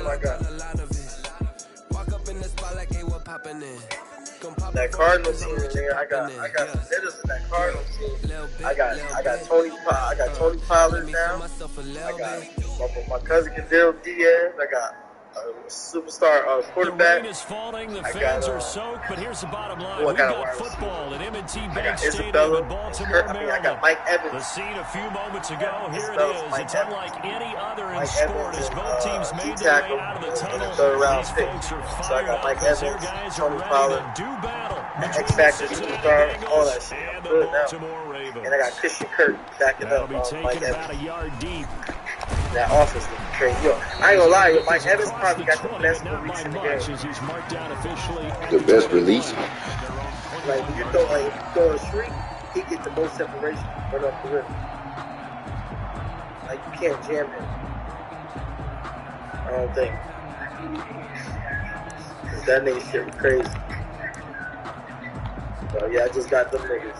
I got. That Cardinals team, nigga. I got some hitters in that Cardinals team. I got Tony Pollard now. I got my cousin Cadell Diaz. I got a superstar quarterback. The rain is falling, the fans are soaked, but here's the bottom line. We've got football at M&T Bank Stadium in Baltimore, Maryland. I got Mike Evans. The scene a few moments ago. Here it is. It's unlike any other in sport as both teams made their way out of the tunnel. These folks are fired up because their guys are ready to do battle. X-Factor superstar, all that shit. I'm good now. And I got Christian Kirk backing up Mike Evans. About a yard deep. That offense looking crazy. Yo, I ain't gonna lie, Mike Evans probably got the best release in the game. The best release? Like, when you throw a streak, he get the most separation right off the rim. Like, you can't jam him. I don't think. Cause that nigga shit was crazy. So, yeah, I just got them niggas.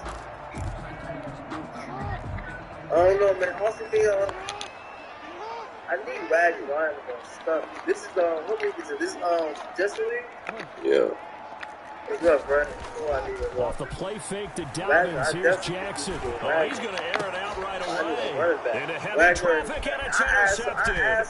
I don't know, man. Also, I need Wagner. I am stuck. This is what league is it? This Justice League? Yeah. What's up, bro? Off the play fake to Dobbins. Here's Jackson. Oh, he's going to air it out right away. Into heavy traffic, and it's intercepted.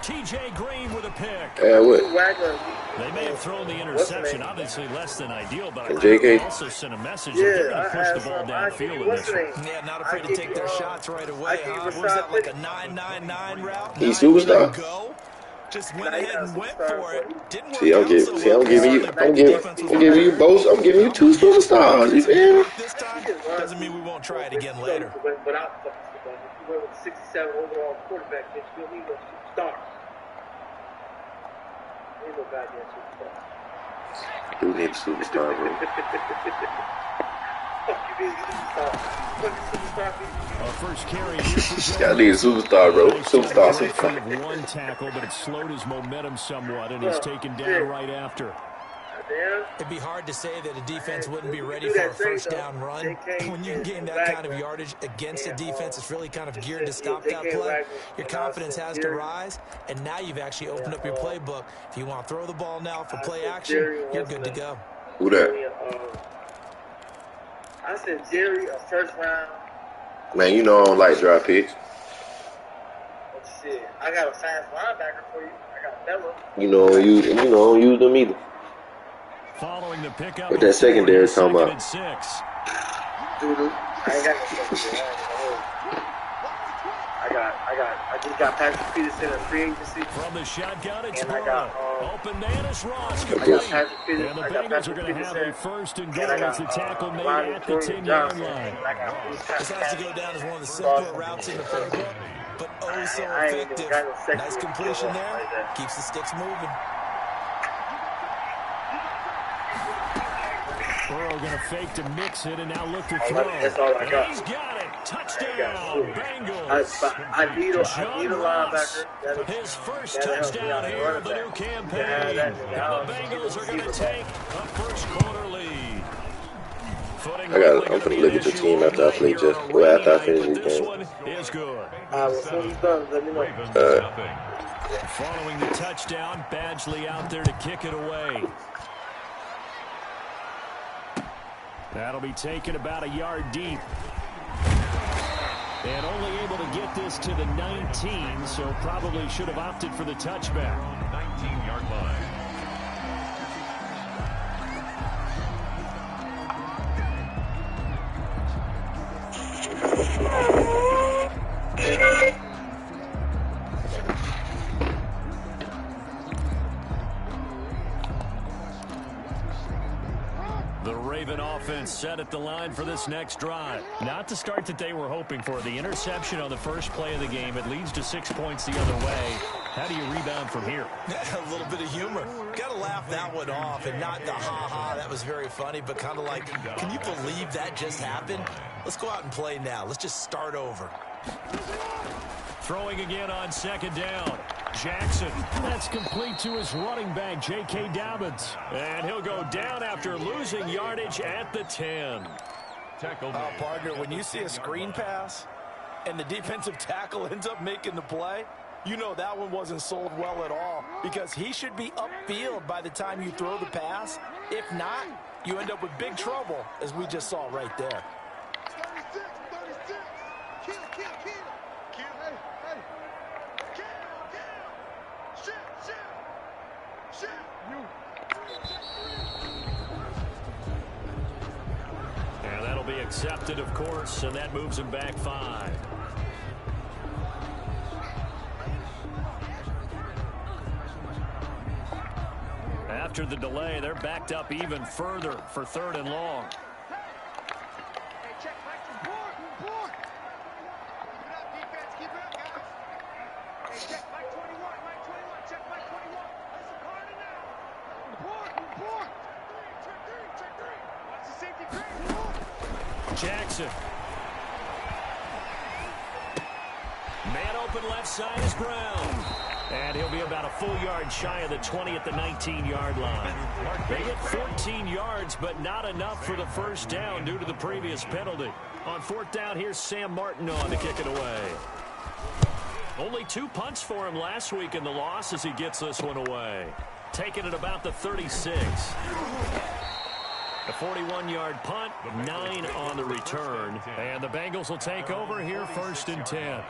T.J. Green with a pick. They may have thrown the interception, obviously less than ideal, but I think they also sent a message that they're going to push the ball downfield in this one. Yeah, not afraid to take their shots right away. Was that like a 9-9-9 route? He's superstar. Just went ahead and went for it. Didn't See, I'm giving you both. I'm giving you two superstars. You feel me? This time doesn't mean we won't try it again later. But if you went with 67 overall quarterback, then you don't need no superstar. Ain't no goddamn superstar. Who needs superstar, bro? First carry. I need a superstar, bro. Superstar. One tackle, but it slowed his momentum somewhat, and he's taken down right after. It'd be hard to say that a defense wouldn't be ready for a first down run. When you gain that kind of yardage against a defense, it's really kind of geared to stop that play. Your confidence has to rise, and now you've actually opened up your playbook. If you want to throw the ball now for play action, you're good to go. Who that? I said Jerry, a first round. Man, you know I don't like dry picks. Oh, shit. I got a fast linebacker for you. I got Bella. You know I don't use them either. Following the pickup. What that secondary talking about? Dude, I ain't got no secondary. I just got Patrick Peterson in free agency. From the shotgun, it's and I got open Manus Ross. I got Patrick Peterson. And the Bengals are going to have a first and goal as the tackle made at the 10-yard line. This has to go down as one of the simpler routes in the playbook, but oh so effective. Nice completion there. Keeps the sticks moving. Burrow going to fake to mix it and now look to throw. That's all I got. He's got it. Touchdown, Bengals. I need a linebacker. His first touchdown here of the new campaign. Now the Bengals are going to take a first quarter lead. I'm going to look at the team after I finish this game. One is good. As soon as it's done, let me know. Following the touchdown, Badgley out there to kick it away. That'll be taken about a yard deep. And only able to get this to the 19, so probably should have opted for the touchback. 19-yard line. The Raven offense set at the line for this next drive. Not the start that they were hoping for. The interception on the first play of the game. It leads to 6 points the other way. How do you rebound from here? A little bit of humor. Got to laugh that one off and not the ha-ha. That was very funny, but kind of like, can you believe that just happened? Let's go out and play now. Let's just start over. Throwing again on second down. Jackson. That's complete to his running back, J.K. Dobbins. And he'll go down after losing yardage at the 10. Partner, when you see a screen pass and the defensive tackle ends up making the play, You know that one wasn't sold well at all because he should be upfield by the time you throw the pass. If not, you end up with big trouble, as we just saw right there. And that'll be accepted, of course, and that moves him back 5. After the delay, they're backed up even further for 3rd and long. Jackson. Man open left side is Brown. And he'll be about a full yard shy of the 20 at the 19-yard line. They get 14 yards, but not enough for the first down due to the previous penalty. On 4th down, here's Sam Martin on to kick it away. Only 2 punts for him last week in the loss as he gets this one away. Taking it about the 36. A 41-yard punt, 9 on the return. And the Bengals will take over here 1st and 10.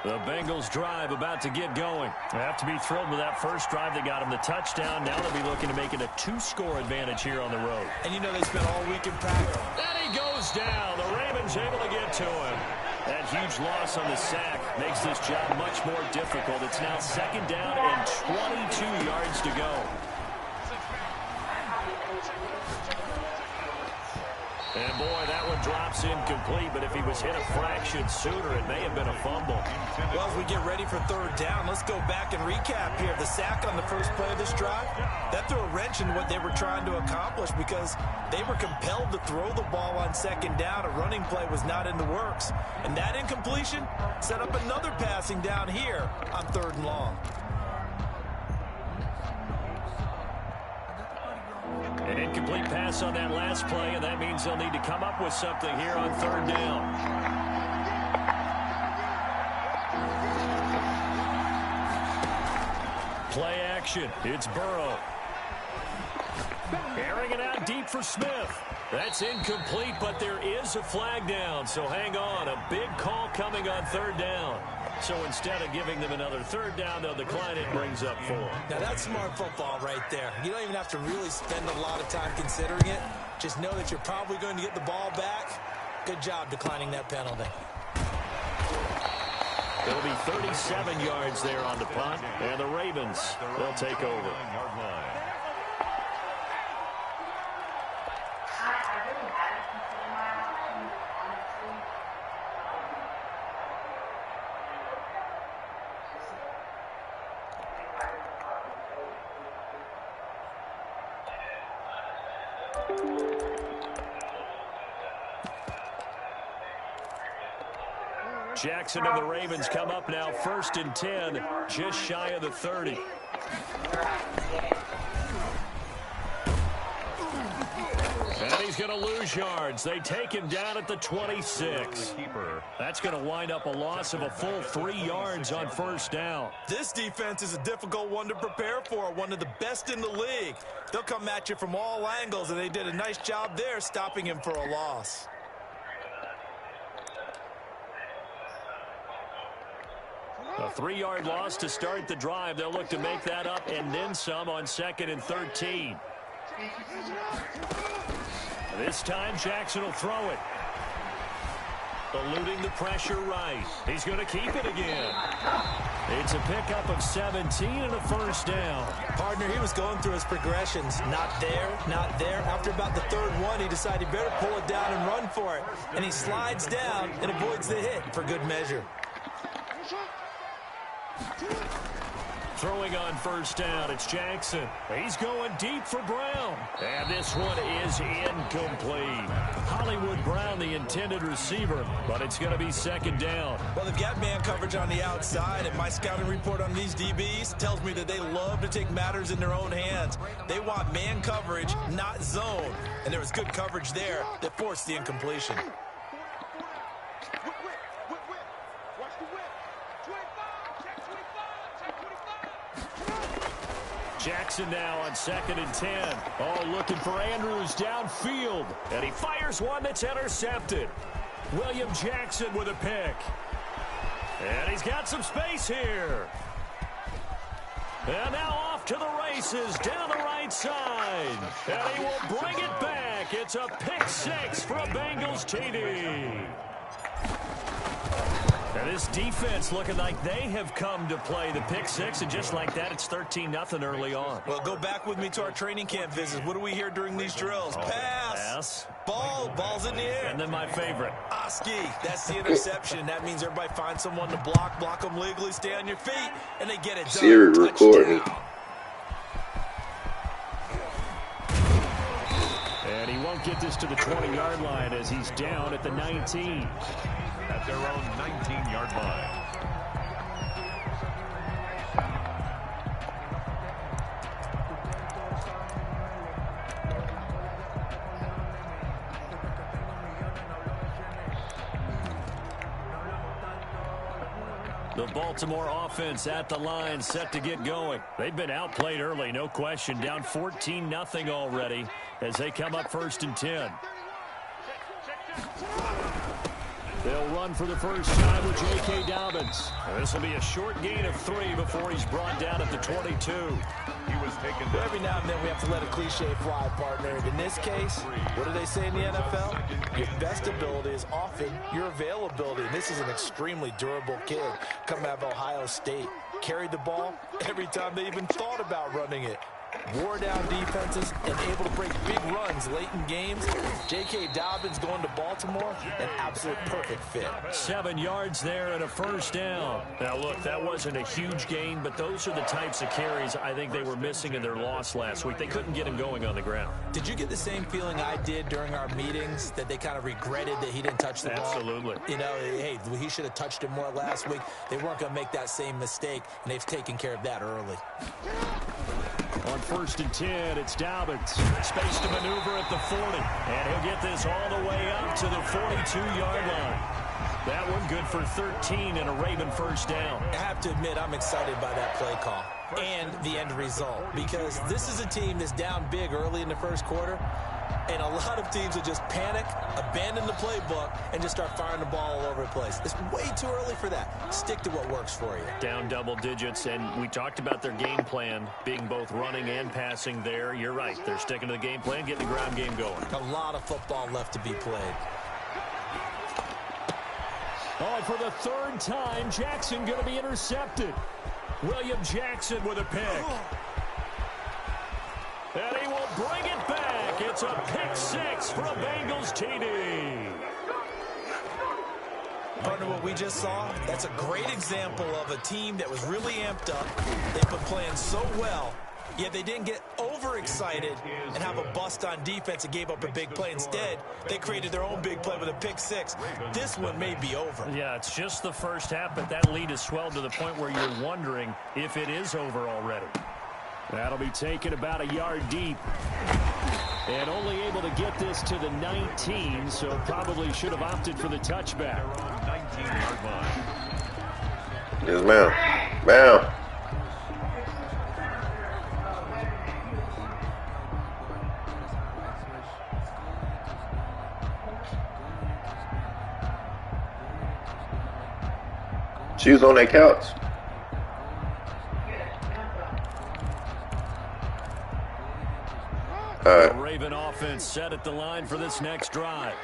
The Bengals drive about to get going. They have to be thrilled with that first drive that got them the touchdown. Now they'll be looking to make it a 2-score advantage here on the road. And you know they spent all week in practice. And he goes down. The Ravens able to get to him. That huge loss on the sack makes this job much more difficult. It's now 2nd down and 22 yards to go. And boy, that one drops incomplete, but if he was hit a fraction sooner, it may have been a fumble. Well, as we get ready for 3rd down, let's go back and recap here. The sack on the first play of this drive, that threw a wrench in what they were trying to accomplish because they were compelled to throw the ball on 2nd down. A running play was not in the works. And that incompletion set up another passing down here on 3rd and long. An incomplete pass on that last play, and that means they'll need to come up with something here on 3rd down. Play action. It's Burrow. Airing it out deep for Smith. That's incomplete, but there is a flag down, so hang on. A big call coming on 3rd down. So instead of giving them another 3rd down, they'll decline it, brings up 4. Now that's smart football right there. You don't even have to really spend a lot of time considering it. Just know that you're probably going to get the ball back. Good job declining that penalty. It'll be 37 yards there on the punt, and the Ravens, they'll take over. Jackson and the Ravens come up now 1st and 10, just shy of the 30. And he's going to lose yards. They take him down at the 26. That's going to wind up a loss of a full 3 yards on 1st down. This defense is a difficult one to prepare for, one of the best in the league. They'll come at you from all angles, and they did a nice job there stopping him for a loss. A 3-yard loss to start the drive. They'll look to make that up and then some on 2nd and 13. This time Jackson will throw it. Eluding the pressure right. He's going to keep it again. It's a pickup of 17 and a 1st down. Partner, he was going through his progressions. Not there, not there. After about the 3rd one, he decided he better pull it down and run for it. And he slides down and avoids the hit for good measure. Throwing on first down, it's Jackson. He's going deep for Brown. And this one is incomplete. Hollywood Brown, the intended receiver, but it's going to be second down. Well, they've got man coverage on the outside, and my scouting report on these DBs tells me that they love to take matters in their own hands. They want man coverage, not zone. And there was good coverage there that forced the incompletion. Jackson now on 2nd and 10. Oh, looking for Andrews downfield. And he fires one that's intercepted. William Jackson with a pick. And he's got some space here. And now off to the races down the right side. And he will bring it back. It's a pick six for a Bengals TD. Now this defense looking like they have come to play the pick six, and just like that, it's 13-0 early on. Well, go back with me to our training camp visits. What do we hear during these drills? Pass. Ball's in the air. And then my favorite. Oski, that's the interception. That means everybody finds someone to block them legally, stay on your feet, and they get it done. Siri, record me. And he won't get this to the 20-yard line as he's down at the 19. At their own 19-yard line. The Baltimore offense at the line, set to get going. They've been outplayed early, no question. Down 14-0 already as they come up 1st and 10. They'll run for the first time with J.K. Dobbins. This will be a short gain of 3 before he's brought down at the 22. He was taken down. Every now and then we have to let a cliche fly, partner. In this case, what do they say in the NFL? Your best ability is often your availability. And this is an extremely durable kid coming out of Ohio State. Carried the ball every time they even thought about running it. Wore down defenses and able to break big runs late in games. J.K. Dobbins going to Baltimore, an absolute perfect fit. 7 yards there and a first down. Now, look, that wasn't a huge gain, but those are the types of carries I think they were missing in their loss last week. They couldn't get him going on the ground. Did you get the same feeling I did during our meetings, that they kind of regretted that he didn't touch the ball? Absolutely. You know, hey, he should have touched it more last week. They weren't going to make that same mistake, and they've taken care of that early. On 1st and 10, it's Dobbins. Space to maneuver at the 40. And he'll get this all the way up to the 42-yard line. That one good for 13 and a Raven first down. I have to admit, I'm excited by that play call and the end result, because this is a team that's down big early in the first quarter, and a lot of teams will just panic, abandon the playbook, and just start firing the ball all over the place. It's way too early for that. Stick to what works for you. Down double digits, and we talked about their game plan being both running and passing there. You're right. They're sticking to the game plan, getting the ground game going. A lot of football left to be played. Oh, for the 3rd time, Jackson going to be intercepted. William Jackson with a pick. And he will bring it back. It's a pick six for a Bengals TD. Partner, what we just saw, that's a great example of a team that was really amped up. They've been playing so well, yet they didn't get overexcited and have a bust on defense and gave up a big play. Instead, they created their own big play with a pick six. This one may be over. Yeah, it's just the first half, but that lead has swelled to the point where you're wondering if it is over already. That'll be taken about a yard deep. And only able to get this to the 19, so probably should have opted for the touchback. 19-yard line. Yes, ma'am. Ma'am. She was on that couch. The Raven offense set at the line for this next drive.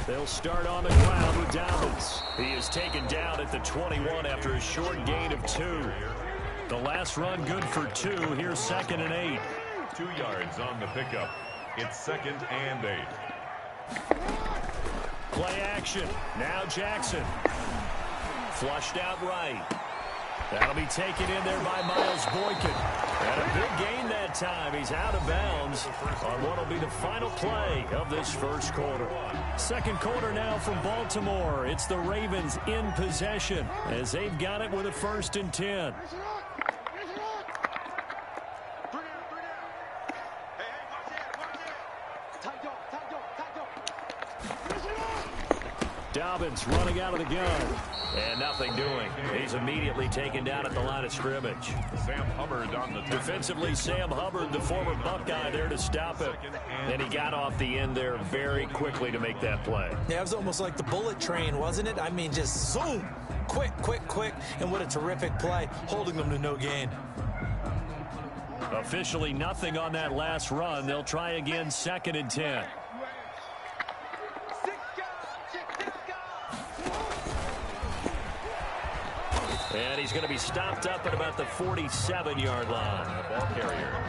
They'll start on the ground with Dobbins. He is taken down at the 21 after a short gain of 2. The last run good for 2. Here's 2nd and 8. 2 yards on the pickup. It's 2nd and 8. Play action. Now Jackson. Flushed out right. That'll be taken in there by Miles Boykin. And a big gain that time. He's out of bounds on what will be the final play of this first quarter. Second quarter now from Baltimore. It's the Ravens in possession as they've got it with a 1st and 10. Dobbins running out of the gun. And nothing doing. He's immediately taken down at the line of scrimmage. Sam Hubbard on the defensively, Sam Hubbard, the former Buckeye, there to stop him. And he got off the end there very quickly to make that play. Yeah, it was almost like the bullet train, wasn't it? I mean, just zoom. Quick, quick, quick. And what a terrific play, holding them to no gain. Officially nothing on that last run. They'll try again, 2nd and 10. And he's going to be stopped up at about the 47-yard line. Ball carrier.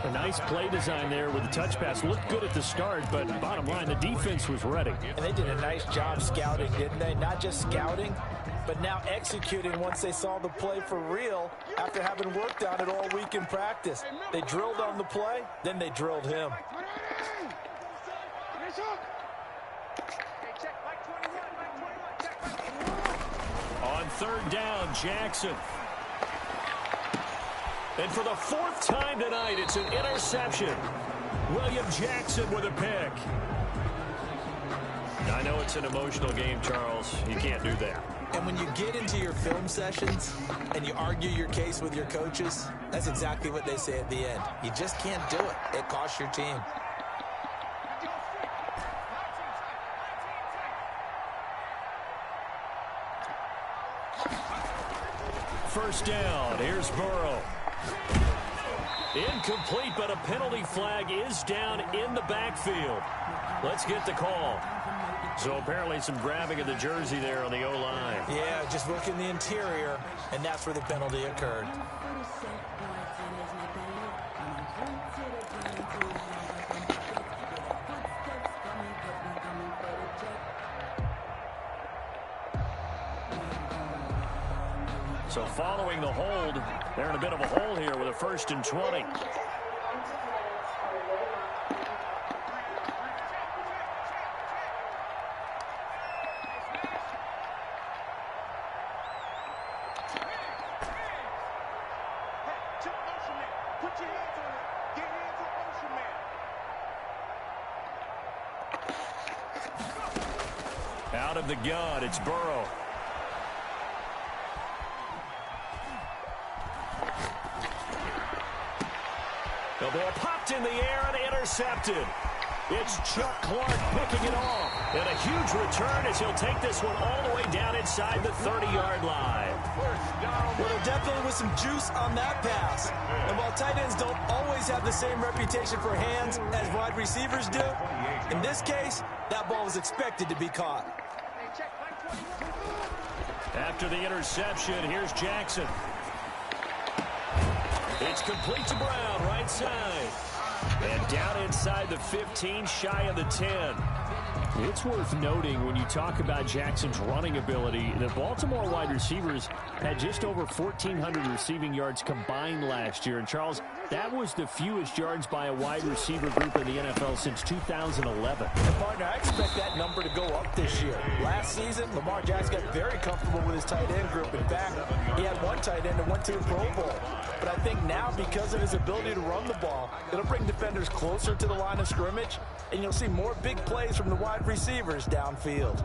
A nice play design there with the touch pass. Looked good at the start, but bottom line, the defense was ready. And they did a nice job scouting, didn't they? Not just scouting, but now executing once they saw the play for real after having worked on it all week in practice. They drilled on the play, then they drilled him. On 3rd down, Jackson. And for the 4th time tonight, it's an interception. William Jackson with a pick. I know it's an emotional game, Charles. You can't do that. And when you get into your film sessions and you argue your case with your coaches, that's exactly what they say at the end. You just can't do it. It costs your team. First down. Here's Burrow. Incomplete, but a penalty flag is down in the backfield. Let's get the call. So apparently some grabbing of the jersey there on the O-line. Yeah, just working the interior, and that's where the penalty occurred. So following the hold, they're in a bit of a hole here with a 1st and 20. Out of the gun, it's Burrow. The ball popped in the air and intercepted. It's Chuck Clark picking it off. And a huge return as he'll take this one all the way down inside the 30-yard line. Well, there definitely was some juice on that pass. And while tight ends don't always have the same reputation for hands as wide receivers do, in this case, that ball was expected to be caught. After the interception, here's Jackson. It's complete to Brown, right side. And down inside the 15, shy of the 10. It's worth noting when you talk about Jackson's running ability, the Baltimore wide receivers had just over 1,400 receiving yards combined last year. And, Charles, that was the fewest yards by a wide receiver group in the NFL since 2011. And, partner, I expect that number to go up this year. Last season, Lamar Jackson got very comfortable with his tight end group. In fact, he had one tight end that went to the Pro Bowl. But I think now, because of his ability to run the ball, it'll bring defenders closer to the line of scrimmage, and you'll see more big plays from the wide receivers downfield.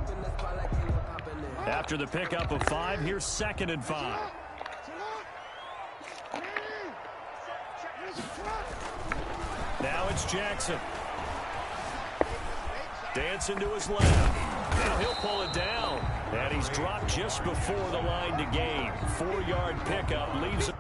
After the pickup of 5, here's 2nd and 5. Now it's Jackson. Dancing to his left. Now he'll pull it down. And he's dropped just before the line to gain. 4-yard pickup leaves him.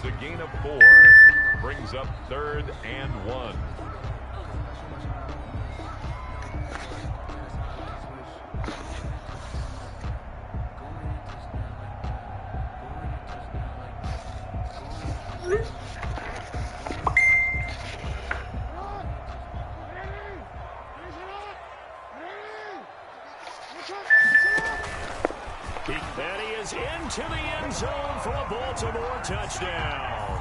It's a gain of 4. Brings up 3rd and 1. And he is into the end zone for a Baltimore touchdown.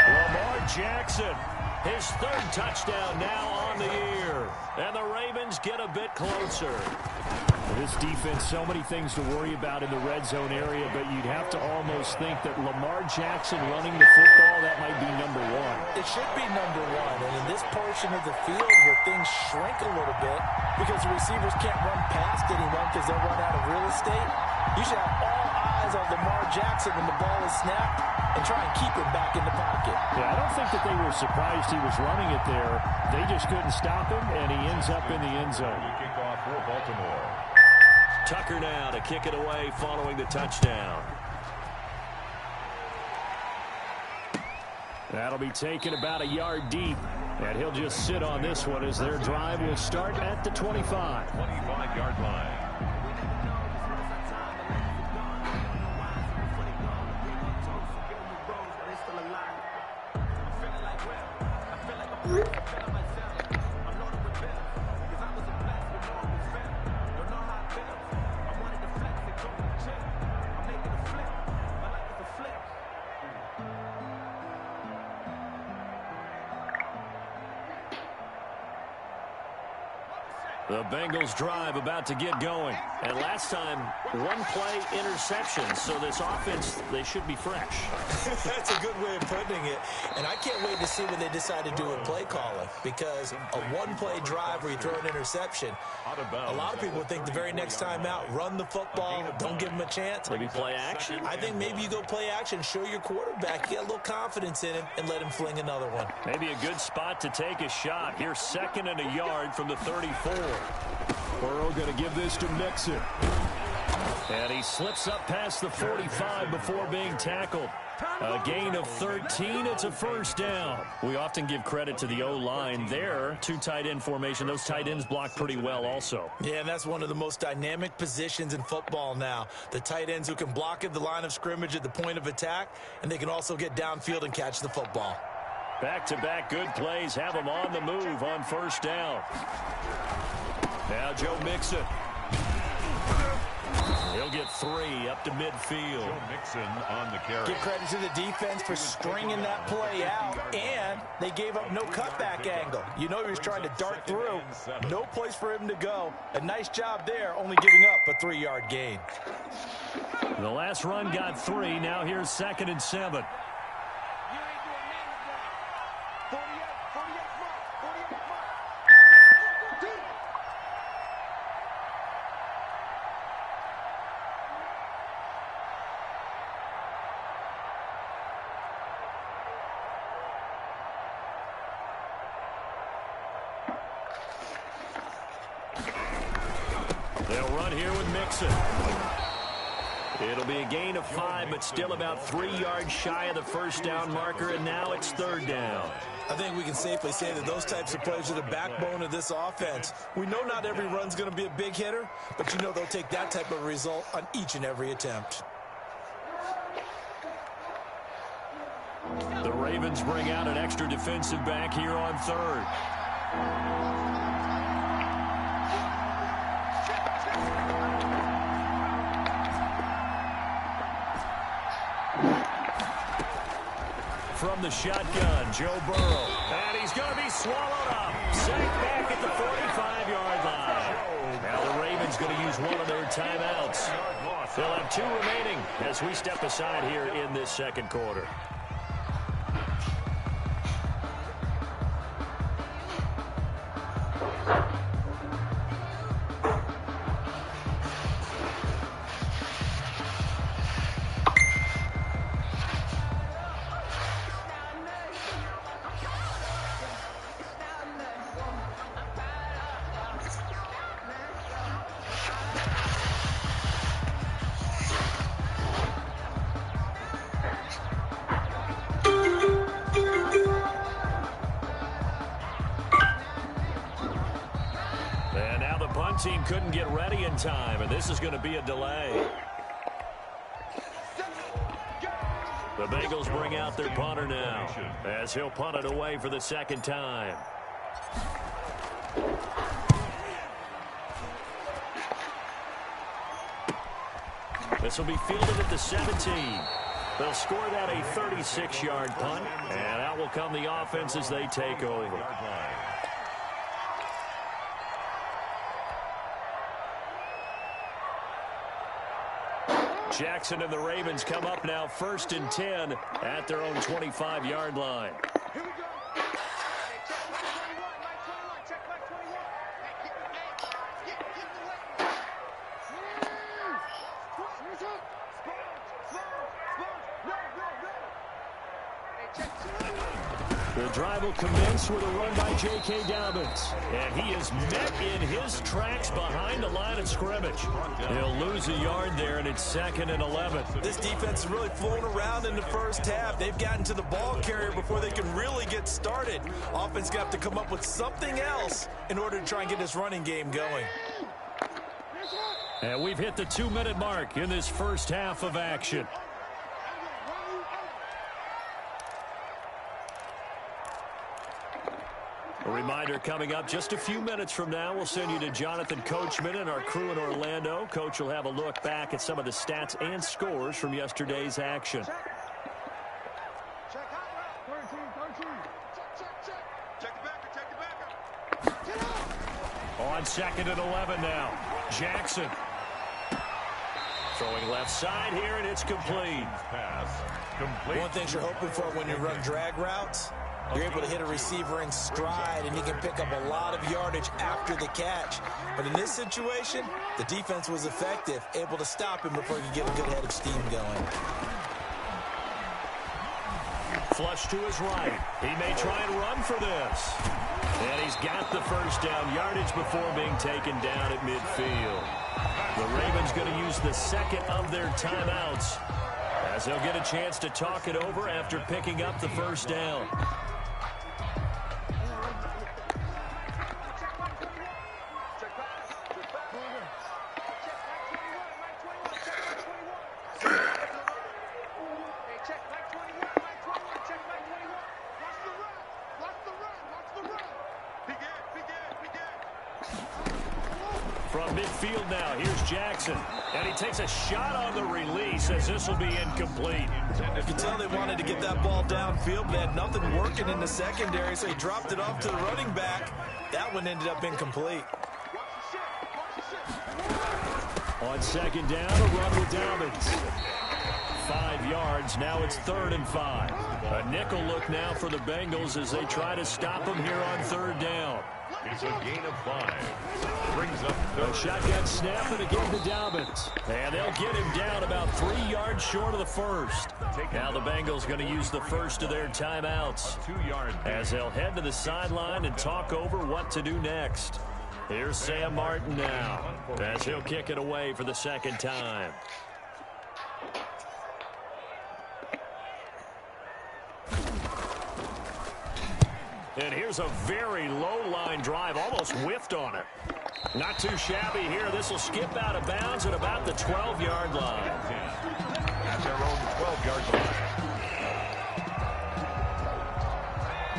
Lamar Jackson, his 3rd touchdown now on the year. And the Ravens get a bit closer. This defense, so many things to worry about in the red zone area, but you'd have to almost think that Lamar Jackson running the football, that might be number 1. It should be number 1. And in this portion of the field where things shrink a little bit because the receivers can't run past anyone because they'll run out of real estate, you should have all eyes on Lamar Jackson when the ball is snapped and try and keep him back in the pocket. Yeah, I don't think that they were surprised he was running it there. They just couldn't stop him, and he ends up in the end zone. Kickoff for Baltimore. Tucker now to kick it away following the touchdown. That'll be taken about a yard deep, and he'll just sit on this one as their drive will start at the 25. 25-yard line. The Bengals drive about to get going. And last time, 1-play interception. So this offense, they should be fresh. That's a good way of putting it. And I can't wait to see what they decide to do with play calling. Because a 1-play drive where you throw an interception, a lot of people think the very next time out, run the football, don't give them a chance. Maybe play action? I think maybe you go play action, show your quarterback, get a little confidence in him, and let him fling another one. Maybe a good spot to take a shot. Here's 2nd and a yard from the 34. Burrow going to give this to Mixon. And he slips up past the 45 before being tackled. A gain of 13. It's a 1st down. We often give credit to the O-line there. 2 tight end formation. Those tight ends block pretty well also. Yeah, and that's one of the most dynamic positions in football now. The tight ends who can block at the line of scrimmage at the point of attack, and they can also get downfield and catch the football. Back-to-back good plays have them on the move on 1st down. Now Joe Mixon. He'll get 3 up to midfield. Joe Mixon on the carry. Give credit to the defense for stringing that play out, and they gave up no cutback angle. You know he was trying to dart through. No place for him to go. A nice job there, only giving up a 3-yard gain. The last run got 3. Now here's 2nd and 7. They'll run here with Mixon. It'll be a gain of 5, but still about 3 yards shy of the 1st down marker, and now it's 3rd down. I think we can safely say that those types of plays are the backbone of this offense. We know not every run's going to be a big hitter, but you know they'll take that type of result on each and every attempt. The Ravens bring out an extra defensive back here on 3rd. From the shotgun, Joe Burrow. And he's going to be swallowed up. Sacked back at the 45-yard line. Now the Ravens going to use one of their timeouts. They'll have 2 remaining as we step aside here in this 2nd quarter. one team couldn't get ready in time, and this is going to be a delay. The Bengals bring out their punter now, as he'll punt it away for the second time. This will be fielded at the 17. They'll score that a 36-yard punt, and out will come the offense as they take over. Jackson and the Ravens come up now 1st and 10 at their own 25-yard line. The drive will commence with a run by J.K. Dobbins. And he is met in his tracks behind the line of scrimmage. He'll lose a yard there, and it's 2nd and 11. This defense is really flown around in the first half. They've gotten to the ball carrier before they can really get started. Offense got to come up with something else in order to try and get this running game going. And we've hit the 2-minute mark in this first half of action. A reminder coming up just a few minutes from now, we'll send you to Jonathan Coachman and our crew in Orlando. Coach will have a look back at some of the stats and scores from yesterday's action. On 2nd and 11 now, Jackson. Throwing left side here, and it's complete. One thing you're hoping for when you run drag routes, you're able to hit a receiver in stride, and he can pick up a lot of yardage after the catch. But in this situation, the defense was effective, able to stop him before he could get a good head of steam going. Flush to his right. He may try and run for this. And he's got the first down yardage before being taken down at midfield. The Ravens going to use the second of their timeouts, as they'll get a chance to talk it over after picking up the first down. From midfield now, here's Jackson. And he takes a shot on the release as this will be incomplete. You can tell they wanted to get that ball downfield, but they had nothing working in the secondary, so he dropped it off to the running back. That one ended up incomplete. On 2nd down, a run with Dobbins. 5 yards, now it's 3rd and 5. A nickel look now for the Bengals as they try to stop him here on 3rd down. It's a gain of 5. Brings up a shotgun snap and again to Dobbins. And they'll get him down about 3 yards short of the first. Now the Bengals going to use the first of their timeouts, as they'll head to the sideline and talk over what to do next. Here's Sam Martin now, as he'll kick it away for the second time. And here's a very low-line drive, almost whiffed on it. Not too shabby here. This will skip out of bounds at about the 12-yard line. At their own 12-yard line.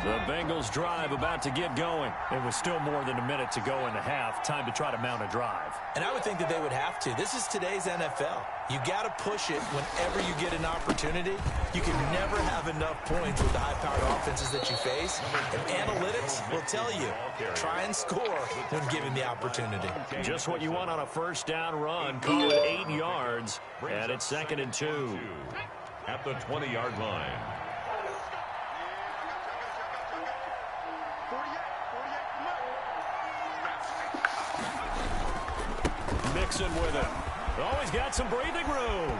The Bengals drive about to get going. It was still more than a minute to go in the half. Time to try to mount a drive. And I would think that they would have to. This is today's NFL. You got to push it whenever you get an opportunity. You can never have enough points with the high-powered offenses that you face. And analytics will tell you, try and score when given the opportunity. Just what you want on a first down run. Call it 8 yards. And it's 2nd and 2. At the 20-yard line. Mixon with it. Oh, he's got some breathing room.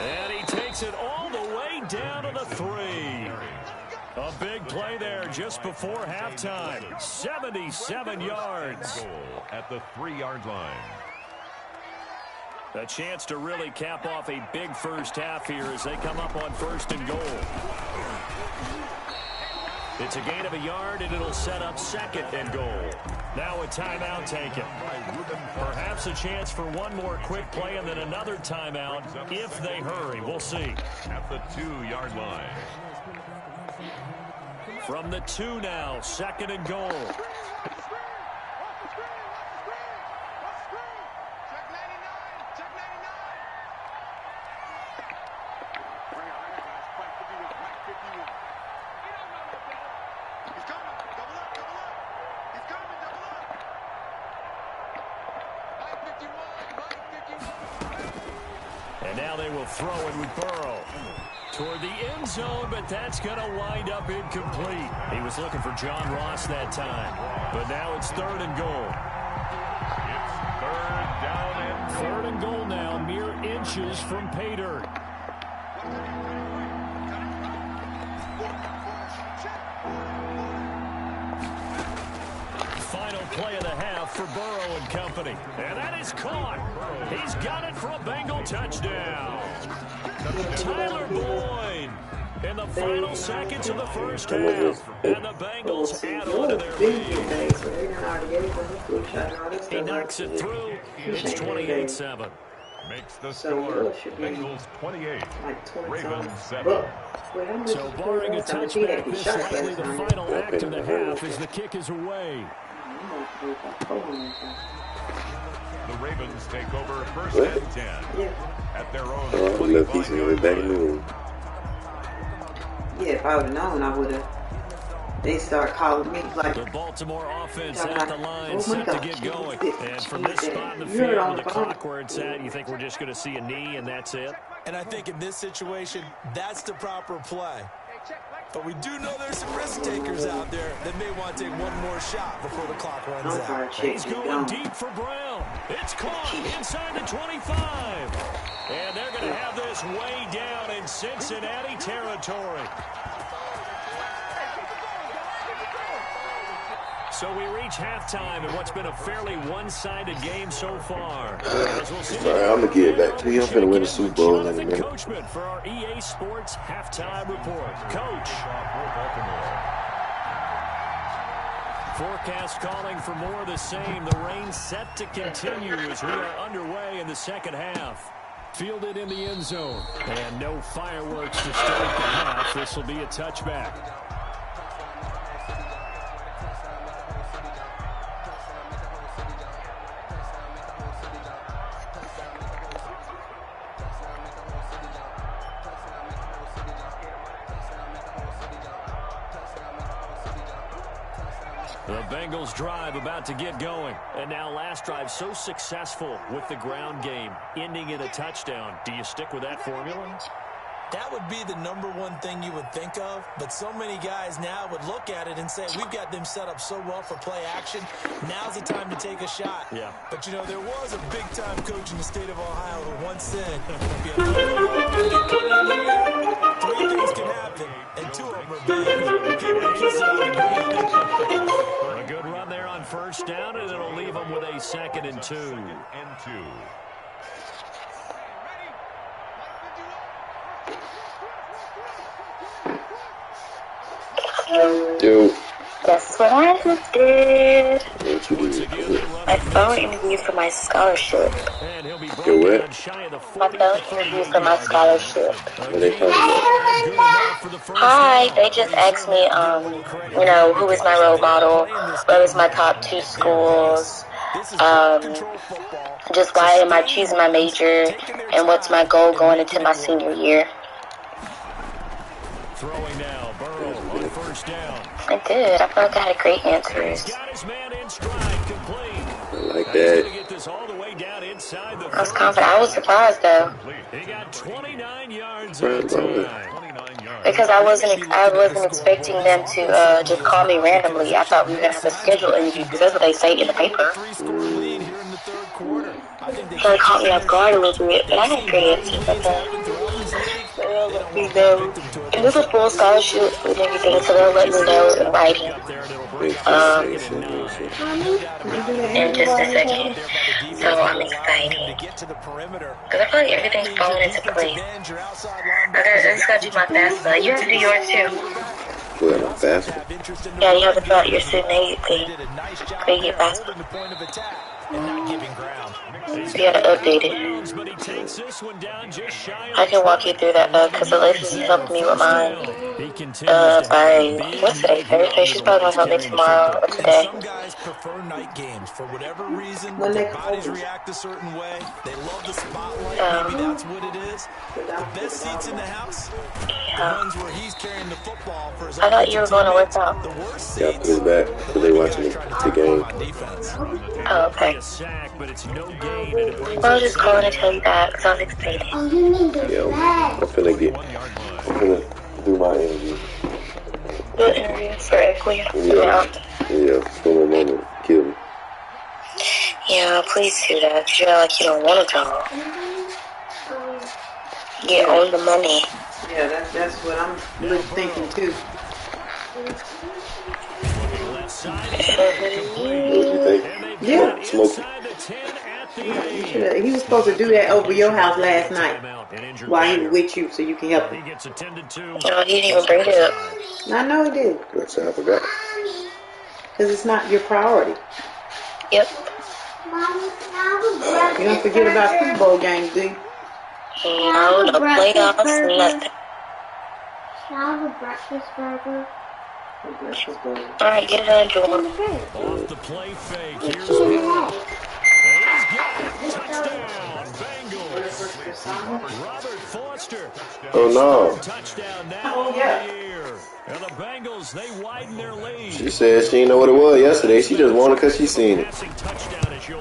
And he takes it all the way down to the 3. A big play there just before halftime. 77 yards. At the 3-yard line. A chance to really cap off a big first half here as they come up on 1st and goal. It's a gain of a yard, and it'll set up 2nd and goal. Now a timeout taken. Perhaps a chance for one more quick play and then another timeout if they hurry. We'll see. At the 2-yard line. From the 2 now, 2nd and goal. And now they will throw it with Burrow toward the end zone, but that's going to wind up incomplete. He was looking for John Ross that time, but now it's 3rd and goal. It's 3rd down and 3rd and goal now, mere inches from pay dirt. Final play of the half for Burrow and company. And that is caught. He's got it for a Bengal touchdown. Tyler Boyd in the final seconds of the first half. And the Bengals add on to their lead. He knocks it through. It's 28-7. makes the score Bengals 28, Ravens 7. So barring a touchback, this is likely the final act of the half as the kick is away. The Ravens take over 1st and 10 at their own 25-yard. Yeah, if I would have known, I would have. They start calling me like the Baltimore offense at the line set to get going. And from this spot in the field with the clock where it's at, you think we're just going to see a knee and that's it? And I think in this situation, that's the proper play. But we do know there's some risk takers out there that may want to take one more shot before the clock runs out. He's going deep for Brown. It's caught inside the 25. And they're going to have this way down in Cincinnati territory. So we reach halftime in what's been a fairly one-sided game so far. Sorry, I'm going to get it back to you. I'm going to win the Super Bowl in a minute. Coachman for our EA Sports halftime report. Coach. Forecast calling for more of the same. The rain set to continue as we are underway in the second half. Fielded in the end zone. And no fireworks to start the half. This will be a touchback. The Bengals drive about to get going. And now last drive so successful with the ground game, ending in a touchdown. Do you stick with that formula? That would be the number one thing you would think of, but so many guys now would look at it and say, we've got them set up so well for play action. Now's the time to take a shot. Yeah. But, you know, there was a big-time coach in the state of Ohio who once said, three things can happen, and two of them are big. A good run there on first down, and it'll leave them with a 2nd and 2. Yo. That's what I just did. My phone interview for my scholarship. Yo, what? My phone interview for my scholarship. Hi, they just asked me, you know, who is my role model? What is my top 2 schools? Just why am I choosing my major? And what's my goal going into my senior year? Throwing now, Burrow on first down. I did. I felt like I had great answers. Got his man in stride, complete. I like that. Get this all the way down inside the I was confident. I was surprised though. He got 29 yards of time. Because I wasn't expecting them to just call me randomly. I thought we were gonna have a scheduled interview because that's what they say in the paper. So it caught me off guard a little bit, but I had great answers at that. And this is a full scholarship and everything, so they'll let me know in writing. In just a second. So I'm excited. Because I feel like everything's falling into place. I just got to do my FAFSA. You have to do yours too. What, FAFSA? Yeah, you have to fill out your student aid thing. So you get FAFSA. You gotta update it. I can walk you through that though, because Alyssa's helped me with mine. By what's today? Thursday. She's probably gonna help me tomorrow or today. Some guys prefer night games for whatever reason. Their bodies react a certain way. They love the spotlight. Maybe that's what it is. The best seats in the house. The ones where he's carrying the football for his. I thought you were going to work out. Yeah, put his back because they watching the game. Oh, okay. Well, I was just calling to tell you that because I was excited. Yeah, I'm finna do my interview. Good interview for Equia. Yeah, for my mama. Kill me. Yeah, please do that. Because you're like you don't want to talk. Get on the money. Yeah, that's what I'm thinking too. What you think? Yeah. Smoke. Yeah, he was supposed to do that over your house last night while he was with you so you can help him. No, he didn't even bring it up. I know he did. That's how I forgot. Because it's not your priority. Yep. You don't forget about Super Bowl games, do you? No, no playoffs, nothing. Can I have a breakfast burger? Alright, get it on, Jordan. Off the play fake. Here's Hill. He's got it. Touchdown, Bengals. Robert Foster. Oh, no. Touchdown now on the year. And the Bengals, they widen their lead. She said she didn't know what it was yesterday. She just won it because she seen it.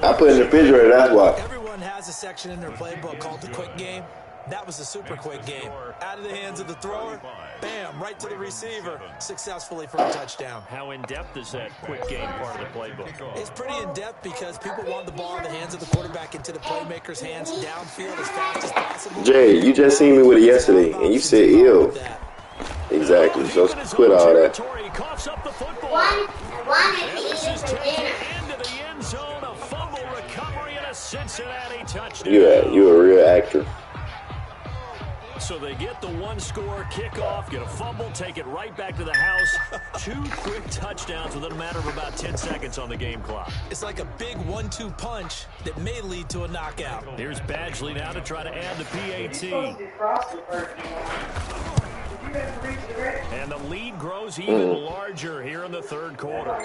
I put it in the refrigerator, that's why. Everyone has a section in their playbook called the quick game. That was the super quick game. Out of the hands of the thrower, bam, right to the receiver, successfully for a touchdown. How in-depth is that quick game part of the playbook? It's pretty in-depth because people want the ball in the hands of the quarterback into the playmaker's hands downfield as fast as possible. Jay, you just seen me with it yesterday, and you said ill. Exactly, so quit all that. You a real actor. So they get the one-score kickoff, get a fumble, take it right back to the house. 2 quick touchdowns within a matter of about 10 seconds on the game clock. It's like a big 1-2 punch that may lead to a knockout. Here's Badgley now to try to add the PAT. And the lead grows even larger here in the third quarter.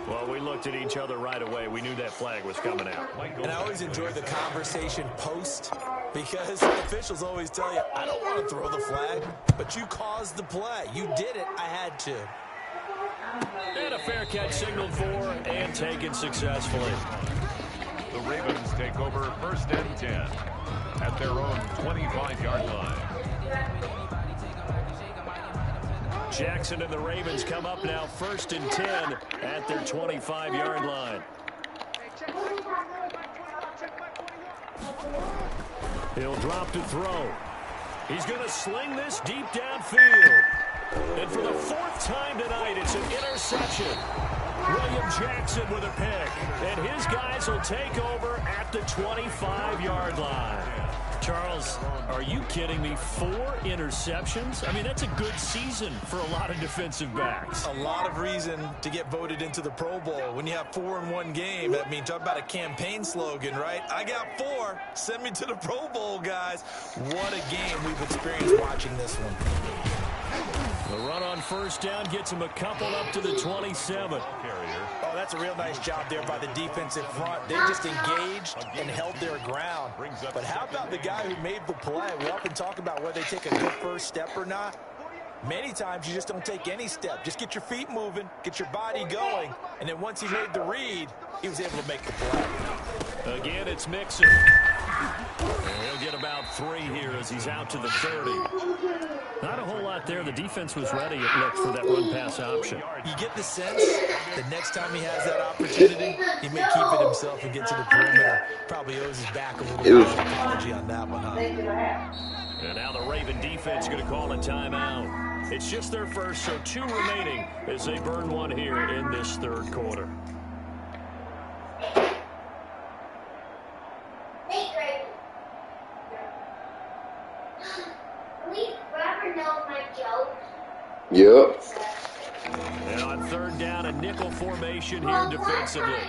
Well, we looked at each other right away. We knew that flag was coming out. And I always enjoy the conversation post because the officials always tell you, I don't want to throw the flag, but you caused the play. You did it. I had to. And a fair catch signaled for and taken successfully. The Ravens take over 1st and 10 at their own 25-yard line. Jackson and the Ravens come up now 1st and 10 at their 25-yard line. He'll drop to throw. He's going to sling this deep downfield. And for the 4th time tonight, it's an interception. William Jackson with a pick. And his guys will take over at the 25-yard line. Charles, are you kidding me? 4 interceptions? I mean, that's a good season for a lot of defensive backs. A lot of reason to get voted into the Pro Bowl. When you have 4 in one game, I mean, talk about a campaign slogan, right? I got 4. Send me to the Pro Bowl, guys. What a game we've experienced watching this one. The run on 1st down gets him a couple up to the 27. Oh, that's a real nice job there by the defensive front. They just engaged and held their ground. But how about the guy who made the play? We often talk about whether they take a good first step or not. Many times you just don't take any step. Just get your feet moving, get your body going, and then once he made the read, he was able to make the play. Again, it's Mixon. He'll get about 3 here as he's out to the 30. Not a whole lot there. The defense was ready, it looked, for that run-pass option. You get the sense that next time he has that opportunity, he may keep it himself and get to the perimeter. Probably owes his back a little bit of apology on that one, huh? And now the Raven defense is going to call a timeout. It's just their first, so 2 remaining as they burn one here in this third quarter. Yep. And on third down, a nickel formation here defensively.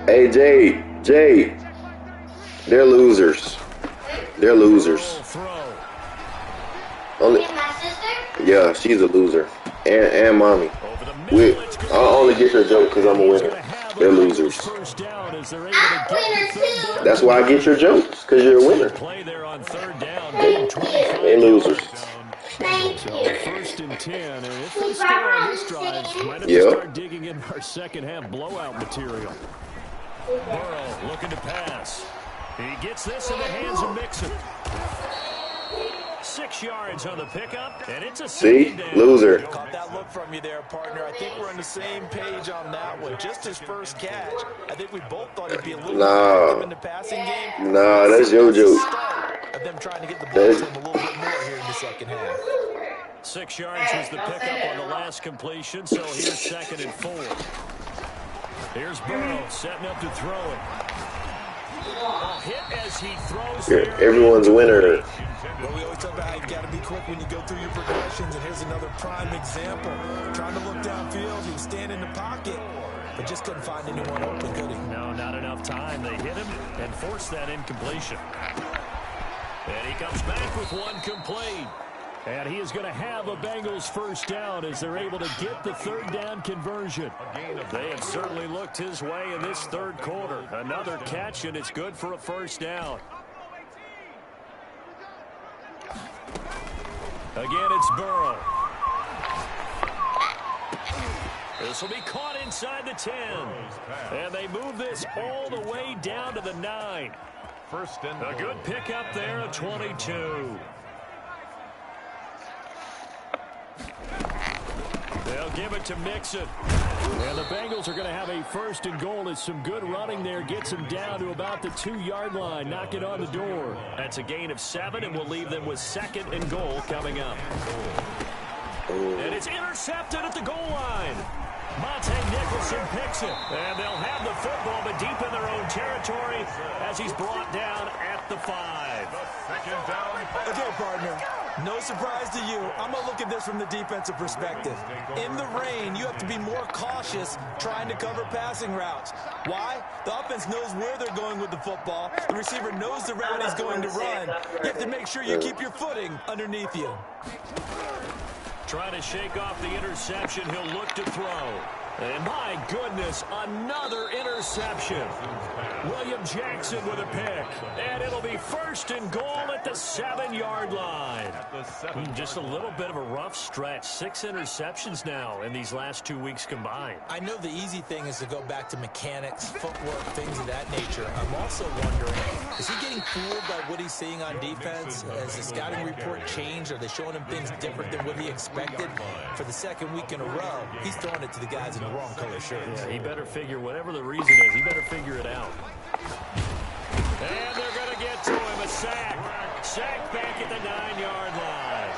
Hey, Jay. They're losers. They're losers. Only, yeah, she's a loser. And mommy. I only get your joke because I'm a winner. They're losers. That's why I get your jokes, because you're a winner. They're losers. So first and 10, and if they score on this drive, might have to start digging in our second half blowout material. Burrow looking to pass. He gets this in the hands of Mixon. 6 yards on the pickup, and it's a second down. Loser. Caught that look from you there, partner. I think we're on the same page on that one. Just his first catch. I think we both thought he'd be a little effective in the passing game. Nah, that's your joke. Of them trying to get the ball to him a little bit more here in the second half. 6 yards was the pickup on the last completion, so here's 2nd and 4. Here's Burrow setting up to throw it. Hit as he throws there. Everyone's a winner. Well, we always talk about how you got to be quick when you go through your progressions, and here's another prime example. Trying to look downfield, he was standing in the pocket, but just couldn't find anyone open, could he? No, not enough time. They hit him and forced that incompletion. And he comes back with one complete. And he is going to have a Bengals first down as they're able to get the third down conversion. They have certainly looked his way in this third quarter. Another catch, and it's good for a first down. Again, it's Burrow. This will be caught inside the 10. And they move this all the way down to the 9. First and a good pickup there at 22. They'll give it to Mixon. And the Bengals are going to have a first and goal as some good running there gets them down to about the 2-yard line. Knock it on the door. That's a gain of 7, and we'll leave them with 2nd and goal coming up. And it's intercepted at the goal line. Monte Nicholson picks it. And they'll have the football, but deep in their own territory as he's brought down at the 5. Second down. Okay, partner. No surprise to you. I'm going to look at this from the defensive perspective. In the rain, you have to be more cautious trying to cover passing routes. Why? The offense knows where they're going with the football. The receiver knows the route he's going to run. You have to make sure you keep your footing underneath you. Trying to shake off the interception. He'll look to throw. And my goodness, another interception. William Jackson with a pick. And it'll be first and goal at the 7-yard line. Just a little bit of a rough stretch. 6 interceptions now in these last 2 weeks combined. I know the easy thing is to go back to mechanics, footwork, things of that nature. I'm also wondering, is he getting fooled by what he's seeing on defense? Has the scouting report changed? Are they showing him things different than what he expected? For the 2nd week in a row, he's throwing it to the guys in the wrong color shirts. Yeah, he better figure, whatever the reason is, he better figure it out. And they're going to get to him. A sack. Sack back at the 9-yard line.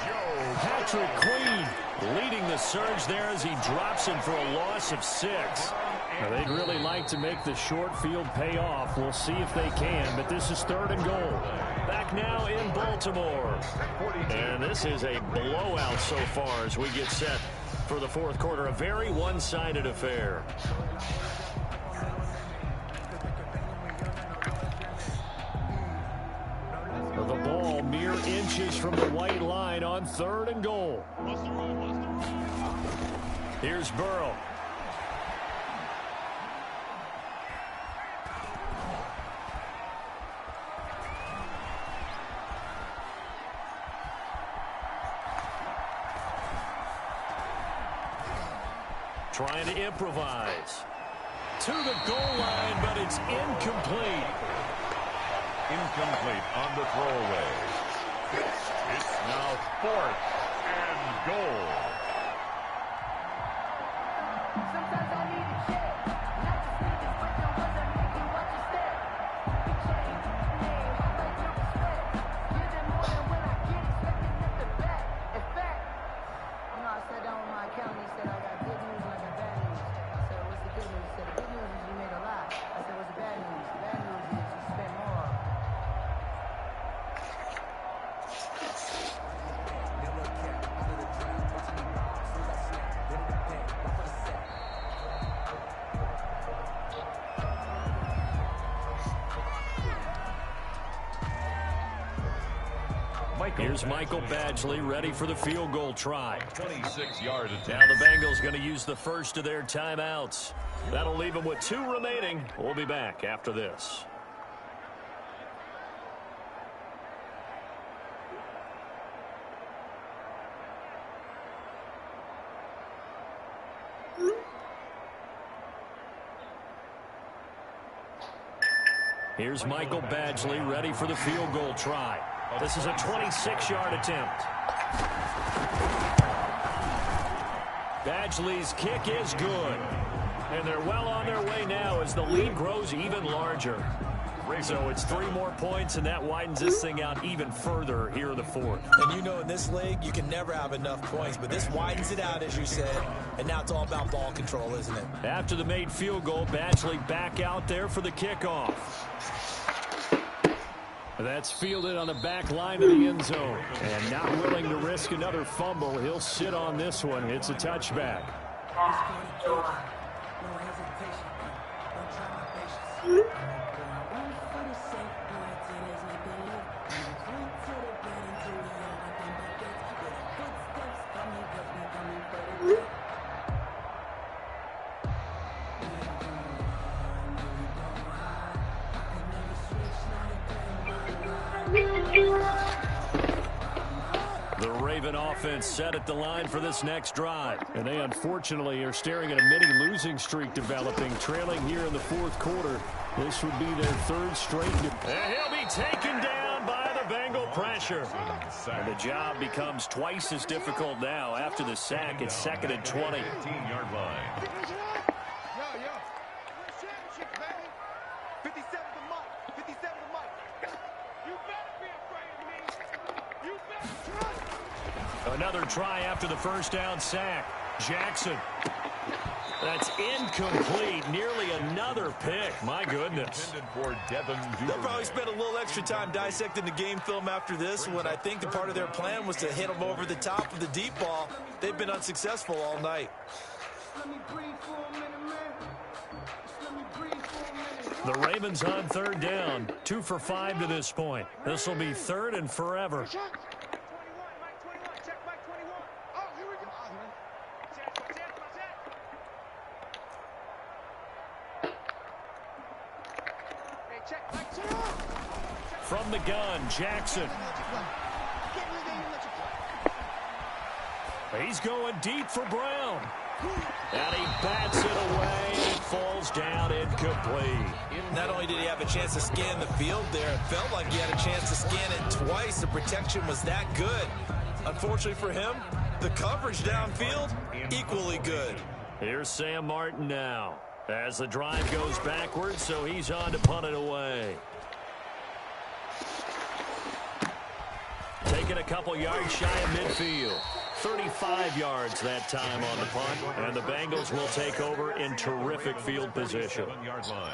Patrick Queen leading the surge there as he drops him for a loss of 6. Now, they'd really like to make the short field pay off. We'll see if they can, but this is 3rd and goal. Back now in Baltimore. And this is a blowout so far as we get set for the 4th quarter. A very one-sided affair. The ball mere inches from the white line on 3rd and goal. Here's Burrow. Trying to improvise. To the goal line, but it's incomplete. Incomplete on the throwaway. It's now 4th and goal. Here's Michael Badgley ready for the field goal try. 26-yard attempt. Now the Bengals going to use the first of their timeouts. That'll leave them with 2 remaining. We'll be back after this. Here's Michael Badgley ready for the field goal try. This is a 26-yard attempt. Badgley's kick is good. And they're well on their way now as the lead grows even larger. So it's 3 more points, and that widens this thing out even further here in the 4th. And you know in this league, you can never have enough points, but this widens it out, as you said, and now it's all about ball control, isn't it? After the made field goal, Badgley back out there for the kickoff. That's fielded on the back line of the end zone. And not willing to risk another fumble, he'll sit on this one. It's a touchback. The Raven offense set at the line for this next drive. And they unfortunately are staring at a mini-losing streak developing, trailing here in the 4th quarter. This would be their 3rd straight. And he'll be taken down by the Bengal pressure. And the job becomes twice as difficult now. After the sack, it's 2nd and 20. 15-yard line. Another try after the first down sack. Jackson. That's incomplete. Nearly another pick. My goodness. They'll probably spend a little extra time dissecting the game film after this when I think the part of their plan was to hit them over the top of the deep ball. They've been unsuccessful all night. The Ravens on 3rd down. 2 for 5 to this point. This will be 3rd and forever. From the gun, Jackson. He's going deep for Brown. And he bats it away. It falls down incomplete. Not only did he have a chance to scan the field there, it felt like he had a chance to scan it twice. The protection was that good. Unfortunately for him, the coverage downfield, equally good. Here's Sam Martin now. As the drive goes backwards, so he's on to punt it away. Taking a couple yards shy of midfield. 35 yards that time on the punt. And the Bengals will take over in terrific field position. 7-yard line.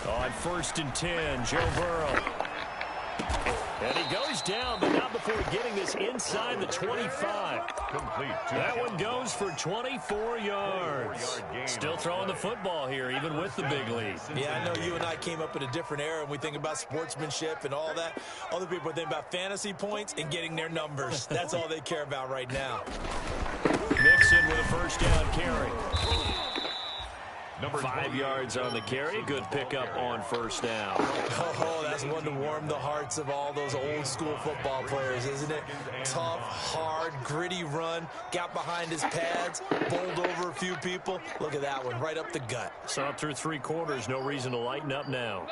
On 1st and 10, Joe Burrow. And he goes down, but not before getting this inside the 25. Complete. That one goes for 24 yards. Still throwing the football here, even with the big lead. Yeah, I know you and I came up in a different era, and we think about sportsmanship and all that. Other people think about fantasy points and getting their numbers. That's all they care about right now. Mixon with a first down carry. 5 yards on the carry. Good pickup on first down. Oh, that's one to warm the hearts of all those old school football players, isn't it? Tough, hard, gritty run. Got behind his pads, bowled over a few people. Look at that one, right up the gut. Saw it through 3 quarters. No reason to lighten up now.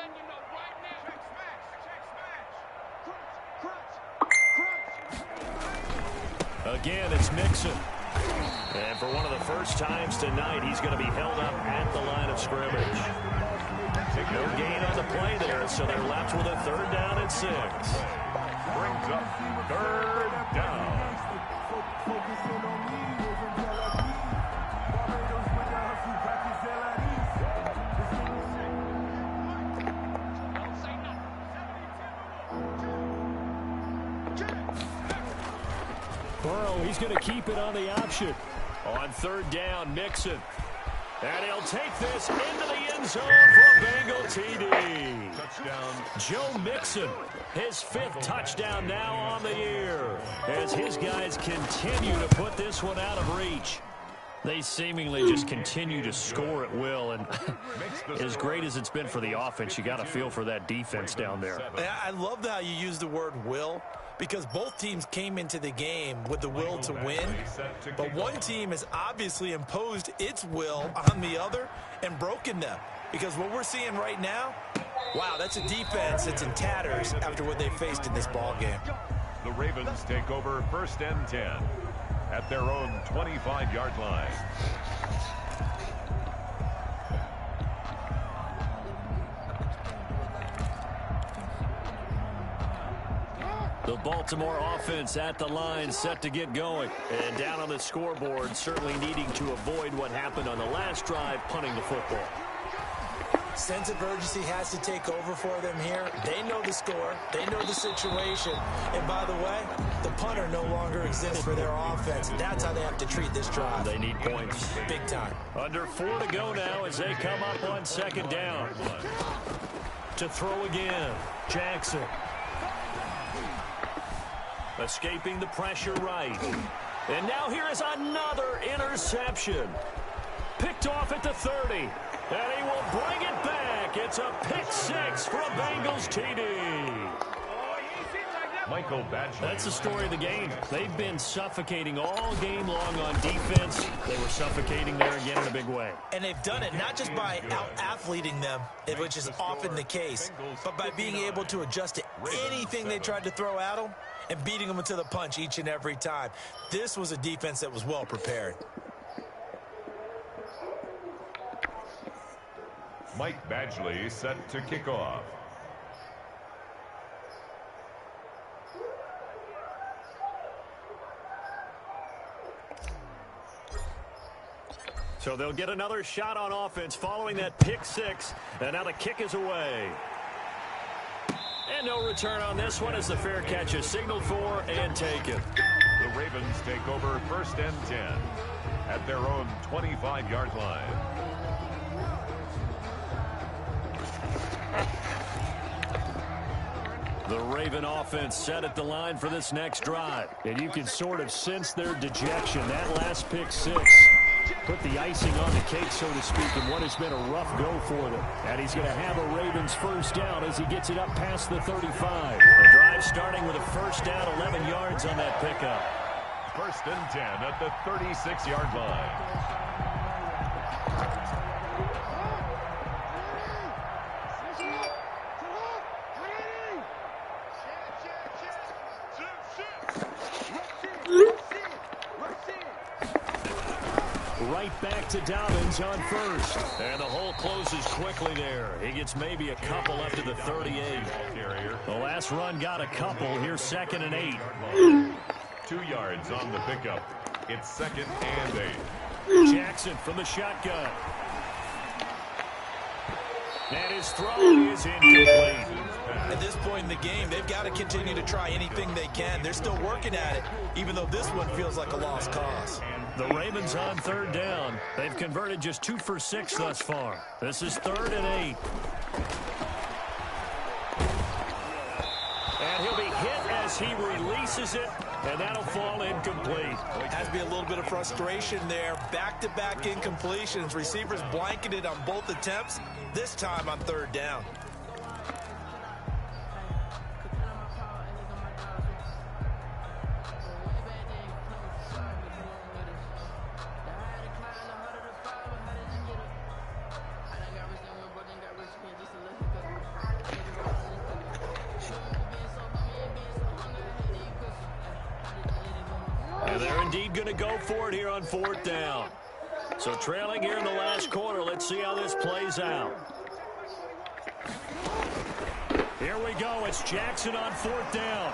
Again, it's Mixon. And for one of the first times tonight, he's going to be held up at the line of scrimmage. No gain on the play there, so they're left with a 3rd down and 6. brings up 3rd down. Burrow, he's going to keep it on the option. On 3rd down, Mixon. And he'll take this into the end zone for a Bengal TD. Touchdown. Joe Mixon, his 5th touchdown now on the year, as his guys continue to put this one out of reach. They seemingly just continue to score at will, and as great as it's been for the offense, you got to feel for that defense down there. I love how you use the word will, because both teams came into the game with the will to win, but one team has obviously imposed its will on the other and broken them. Because what we're seeing right now, wow, that's a defense that's in tatters after what they faced in this ball game. The Ravens take over 1st and 10 at their own 25-yard line. The Baltimore offense at the line, set to get going. And down on the scoreboard, certainly needing to avoid what happened on the last drive, punting the football. Sense of urgency has to take over for them here. They know the score. They know the situation. And by the way, the punter no longer exists for their offense. That's how they have to treat this drive. They need points. Big time. Under 4 to go now as they come up on 2nd down. To throw again, Jackson. Escaping the pressure right. And now here is another interception. Picked off at the 30. And he will bring it back. It's a pick 6 for a Bengals TD. Michael Badgley. That's the story of the game. They've been suffocating all game long on defense. They were suffocating there again in a big way. And they've done it not just by out-athleting them, which is often the case, but by being able to adjust to anything they tried to throw at them and beating them into the punch each and every time. This was a defense that was well prepared. Mike Badgley set to kick off. So they'll get another shot on offense following that pick 6. And now the kick is away. And no return on this one as the fair catch is signaled for and taken. The Ravens take over 1st and 10 at their own 25-yard line. The Raven offense set at the line for this next drive. And you can sort of sense their dejection. That last pick 6 put the icing on the cake, so to speak, in what has been a rough go for them. And he's going to have a Ravens 1st down as he gets it up past the 35. The drive starting with a 1st down, 11 yards on that pickup. 1st and 10 at the 36-yard line. Right back to Dobbins on 1st. And the hole closes quickly there. He gets maybe a couple up to the 38. The last run got a couple. Here's 2nd and 8. 2 yards on the pickup. It's 2nd and 8. Jackson from the shotgun. And his throw is incomplete. At this point in the game, they've got to continue to try anything they can. They're still working at it, even though this one feels like a lost cause. The Ravens on 3rd down. They've converted just 2 for 6 thus far. This is 3rd and 8. And he'll be hit as he releases it, and that'll fall incomplete. Has to be a little bit of frustration there. Back-to-back incompletions. Receivers blanketed on both attempts, this time on 3rd down. And they're indeed going to go for it here on 4th down. So trailing here in the last quarter, let's see how this plays out. Here we go. It's Jackson on 4th down.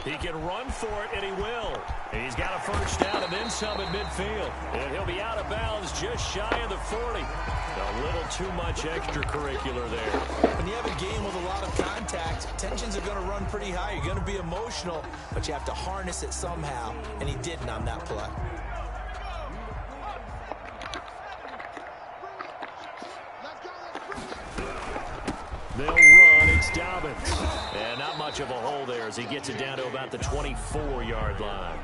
He can run for it, and he will. He's got a first down and then some at midfield. And he'll be out of bounds just shy of the 40. A little too much extracurricular there. When you have a game with a lot of contact, tensions are going to run pretty high. You're going to be emotional, but you have to harness it somehow. And he didn't on that play. They'll run. It's Dobbins. And not much of a hole there as he gets it down to about the 24-yard line.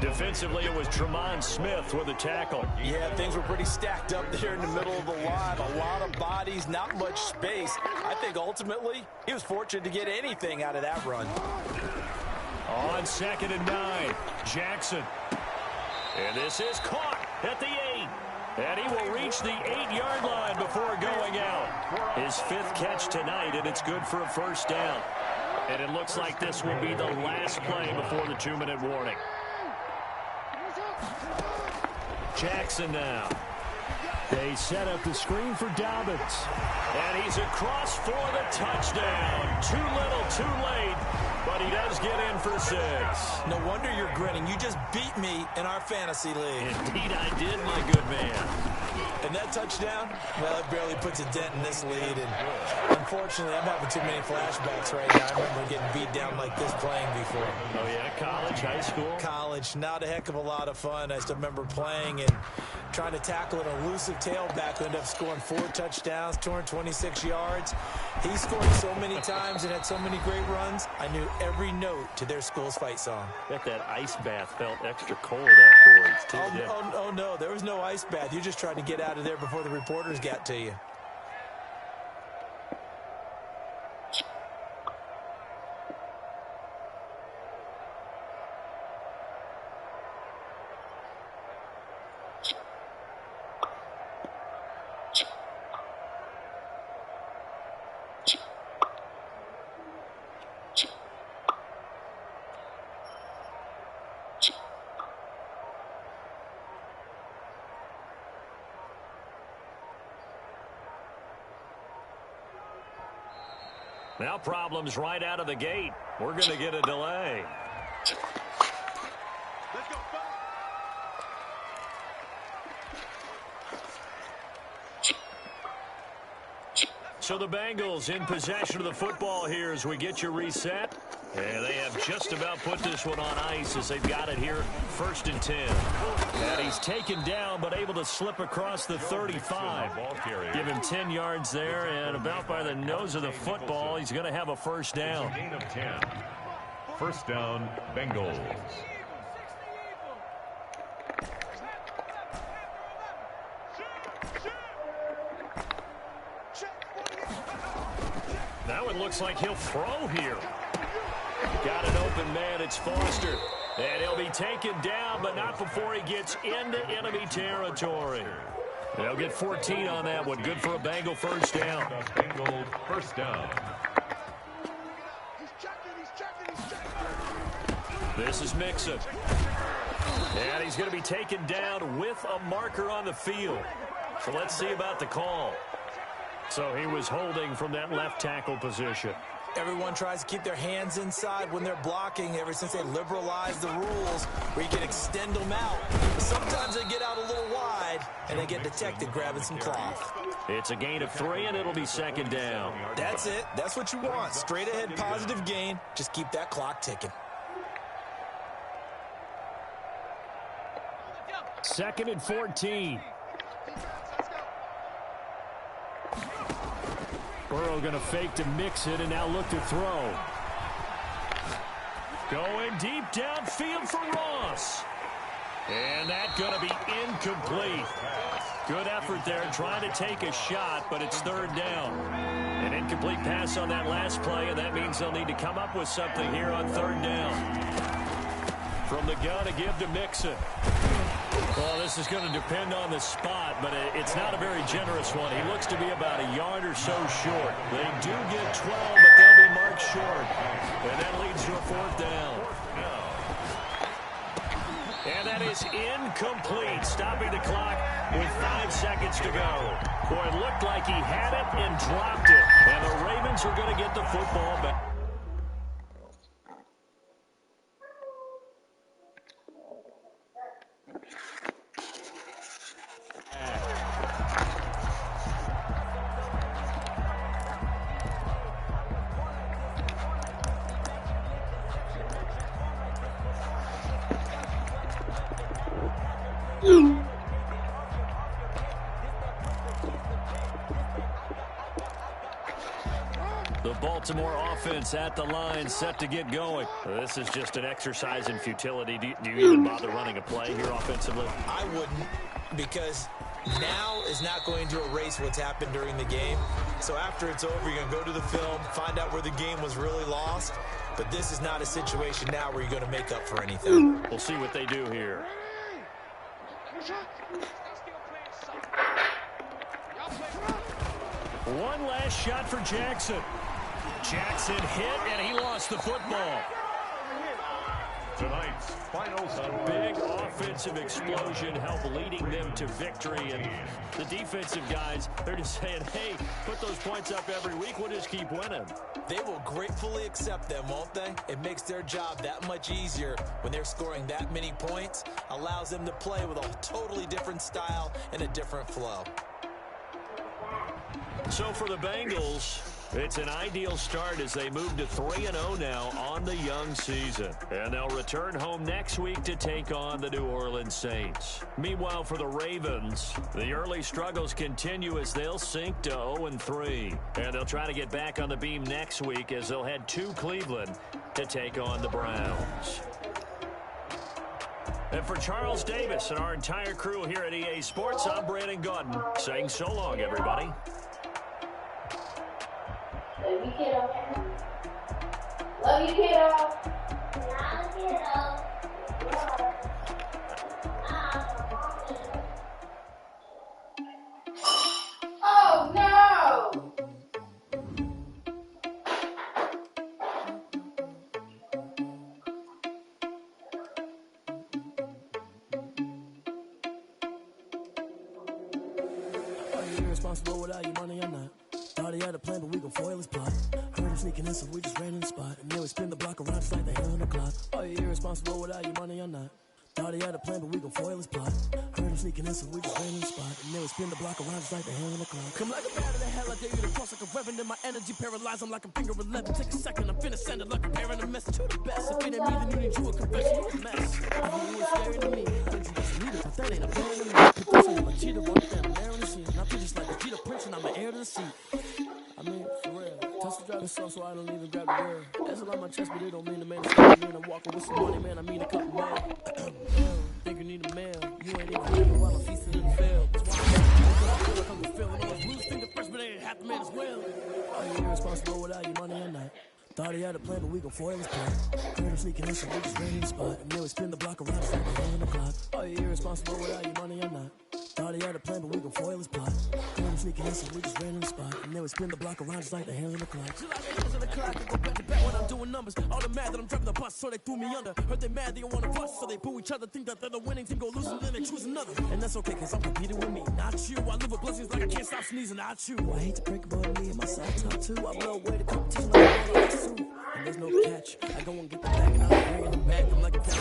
Defensively, it was Tremont Smith with a tackle. Yeah, things were pretty stacked up there in the middle of the line. A lot of bodies, not much space. I think ultimately he was fortunate to get anything out of that run. On 2nd and 9, Jackson. And this is caught at the 8. And he will reach the 8-yard line before going out. His 5th catch tonight, and it's good for a first down. And it looks like this will be the last play before the 2-minute warning. Jackson now. They set up the screen for Dobbins. And he's across for the touchdown. Too little, too late. But he does get in for 6. No wonder you're grinning. You just beat me in our fantasy league. Indeed I did, my good man. And that touchdown, well, it barely puts a dent in this lead. And unfortunately, I'm having too many flashbacks right now. I remember getting beat down like this playing before. Oh, yeah? College, high school? College. Not a heck of a lot of fun. I still remember playing and trying to tackle an elusive tailback who ended up scoring 4 touchdowns, 226 yards. He scored so many times and had so many great runs, I knew every note to their school's fight song. Bet that ice bath felt extra cold afterwards, too. Oh, no, there was no ice bath. You just tried to get out of there before the reporters got to you. Now problems right out of the gate. We're going to get a delay. Let's go. So the Bengals in possession of the football here as we get you reset. And they have just about put this one on ice as they've got it here, 1st and 10. And he's taken down but able to slip across the 35. Give him 10 yards there, and about by the nose of the football, he's going to have a first down. Gain of 10. First down, Bengals. Now it looks like he'll throw here. Got an open man, it's Foster. And he'll be taken down, but not before he gets into enemy territory. They'll get 14 on that one. Good for a Bengal first down. Bengal first down. This is Mixon. And he's going to be taken down with a marker on the field. So let's see about the call. So he was holding from that left tackle position. Everyone tries to keep their hands inside when they're blocking ever since they liberalized the rules where you can extend them out. Sometimes they get out a little wide and they get detected grabbing some cloth. It's a gain of 3 and it'll be 2nd down. That's it. That's what you want. Straight ahead positive gain. Just keep that clock ticking. 2nd and 14. Burrow going to fake to Mixon and now look to throw. Going deep downfield for Ross. And that's going to be incomplete. Good effort there trying to take a shot, but it's 3rd down. An incomplete pass on that last play, and that means they'll need to come up with something here on 3rd down. From the gun to give to Mixon. Well, this is going to depend on the spot, but it's not a very generous one. He looks to be about a yard or so short. They do get 12, but they'll be marked short. And that leads to a 4th down. And that is incomplete, stopping the clock with 5 seconds to go. Boy, it looked like he had it and dropped it. And the Ravens are going to get the football back. The Baltimore offense at the line, set to get going. This is just an exercise in futility. Do you even bother running a play here offensively? I wouldn't, because now is not going to erase what's happened during the game. So after it's over, you're going to go to the film, find out where the game was really lost. But this is not a situation now where you're going to make up for anything. We'll see what they do here. One last shot for Jackson. Jackson hit, and he lost the football. Tonight's final score. A big offensive explosion helped leading them to victory. And the defensive guys, they're just saying, hey, put those points up every week. We'll just keep winning. They will gratefully accept them, won't they? It makes their job that much easier when they're scoring that many points. Allows them to play with a totally different style and a different flow. So for the Bengals, it's an ideal start as they move to 3-0 now on the young season. And they'll return home next week to take on the New Orleans Saints. Meanwhile, for the Ravens, the early struggles continue as they'll sink to 0-3. And they'll try to get back on the beam next week as they'll head to Cleveland to take on the Browns. And for Charles Davis and our entire crew here at EA Sports, I'm Brandon Gaudin saying so long, everybody. Love you, kiddo. Love you, kiddo. Love you, kiddo. Oh, no! Are you irresponsible without your money or not? Thought he had a plan, but we gon' foil his plot. Heard him sneaking in, so we just ran in the spot. And then we spin the block around just like the hell on the clock. Are you irresponsible without your money or not? Thought he had a plan, but we gon' foil his plot. Heard him sneaking in, so we just ran in the spot. And then we spin the block around just like the hell on the clock. Come like a bat of the hell, I dare you to cross like a reverend. In my energy paralyzed, I'm like a finger 11. Take a second, I'm finna send it like a parent a message to the best. If it ain't me, then you need you a confession, you a mess. I knew you were staring at me. I think you just need it, but that ain't a plan to me. Put this on my cheetah, run it down, I'm there on the scene. And I feel just like a cheetah prince, and I'm an heir to the seat. I mean, for real. Touch the driving stuff, so I don't even grab the wheel. That's a lot on my chest, but it don't mean the man is coming in. I'm walking with some money, man. I mean a couple man. Think you need a mail. You ain't even living while I'm feasting in the field. That's why I feel like I'm fulfilling all those blues. Think the first, but they ain't half the man as well. Are you irresponsible without your money or not? Thought he had a plan, but we gon' foil his plan. Heard him sneaking in, so we just ran in the spot. And then we spin the block around just like the hell on the clock. Are you irresponsible without your money or not? Thought he had a plan, but we gon' foil his plot. Heard him sneaking in, so we just ran in the spot. And then we spin the block around just like the hell on the clock. Till I get hands on the clock and go back to back when I'm doing numbers. All the mad that I'm driving the bus, so they threw me under. Heard they mad, they don't wanna bust, so they boo each other. Think that they're the winning team, go lose, and then they choose another. And that's okay, cause I'm competing with me, not you. I live with blessings like I can't stop sneezing, not you. I hate to break it, but me and my side top too. I blow away the competition, I'm going to suit. And there's no catch. I go and get the bag, and I'm bringing it back. I'm like a cat.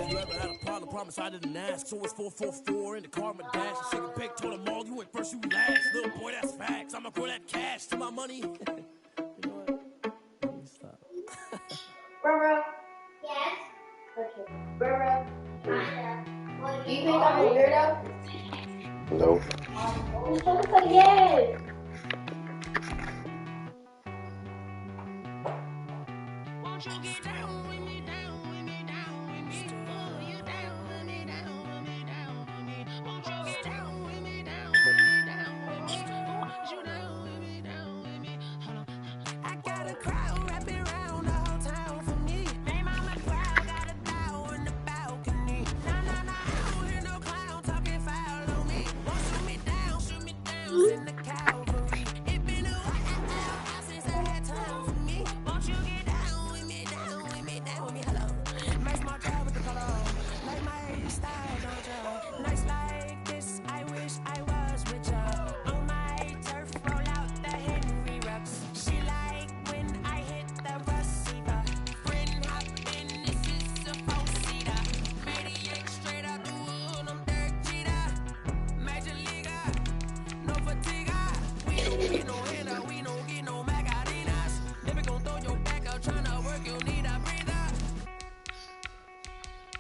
You ever had a problem? Promise I didn't ask. So it's 444 in the car, my dash. I shake a big, told them all, you ain't first, you last. Little boy, that's facts. I'ma grow that cash to my money. You know what? Let me stop. Burro. Yes? Okay. Burro. Do you think I'm a weirdo? No. You're supposed to say yes. Won't you get down with me, down with me, down with me? Oh, you down with me, down with me, down with me. Won't you get down with me, down with me, down with me? Want you down with me, down with me? Hold on. I got a crowd wrapping around the whole town for me. Name on my crowd, got a bow in the balcony. Nah, I don't hear no clown talking foul on me. Won't shoot me down, send the cow.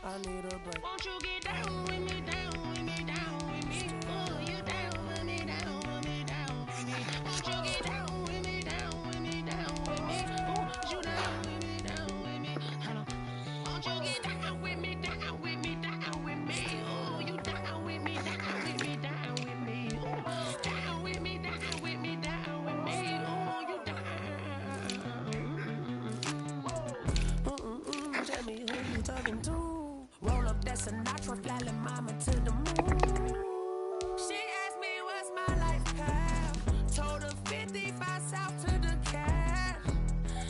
I need a break. Won't you get down with me, down with me, down with me? Oh, you down with me, down with me, down with me. Won't you get down with me, down with me, down with me? Oh, you down with me, down with me. Won't you get down with me, down with me, down with me? Oh, you down with me, down with me, down with me. Oh, down with me, down with me, down with me. Oh, you down. Tell me who you talking to. Roll up that Sinatra, fly la mama to the moon. She asked me what's my life path. Told her 55 south to the cash.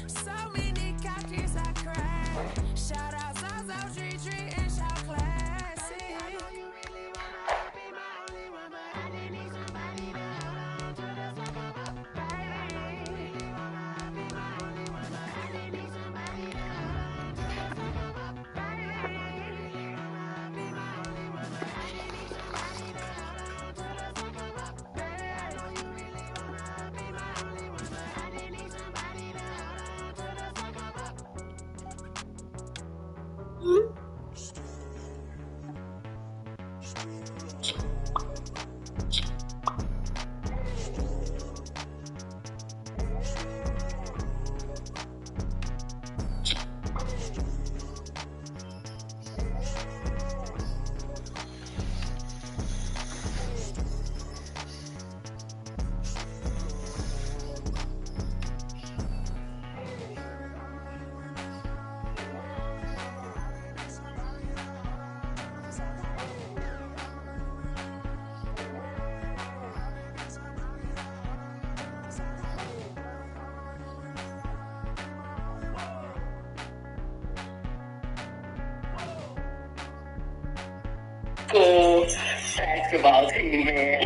So many couches I crashed. Shout out Zazo, Tree, and shout classic. I know you really wanna be my only one, but I didn't need somebody to hold on to the fuck up, baby. You really wanna be my only one, but I didn't need somebody to hold on to the fuck up, baby. You really wanna be my only one, but I didn't need somebody to hold on to the fuck up, baby. I know you really wanna be my only one, but I didn't need somebody to hold on to the fuck up. School basketball team, man.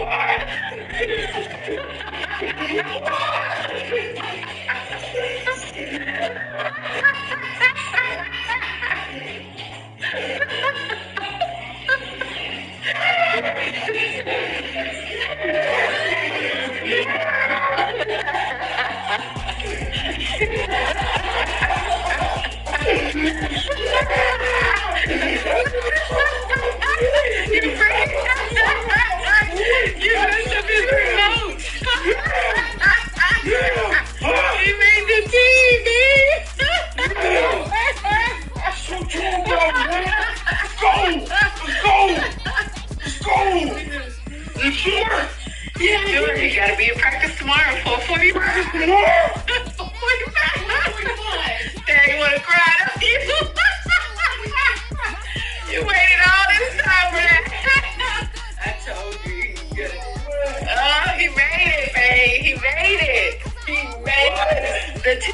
You gotta be in practice tomorrow for 40 minutes. Daddy wanna cry up you. You waited all this time for that. I told you he could get it. Oh, he made it, babe. He made it. He made it.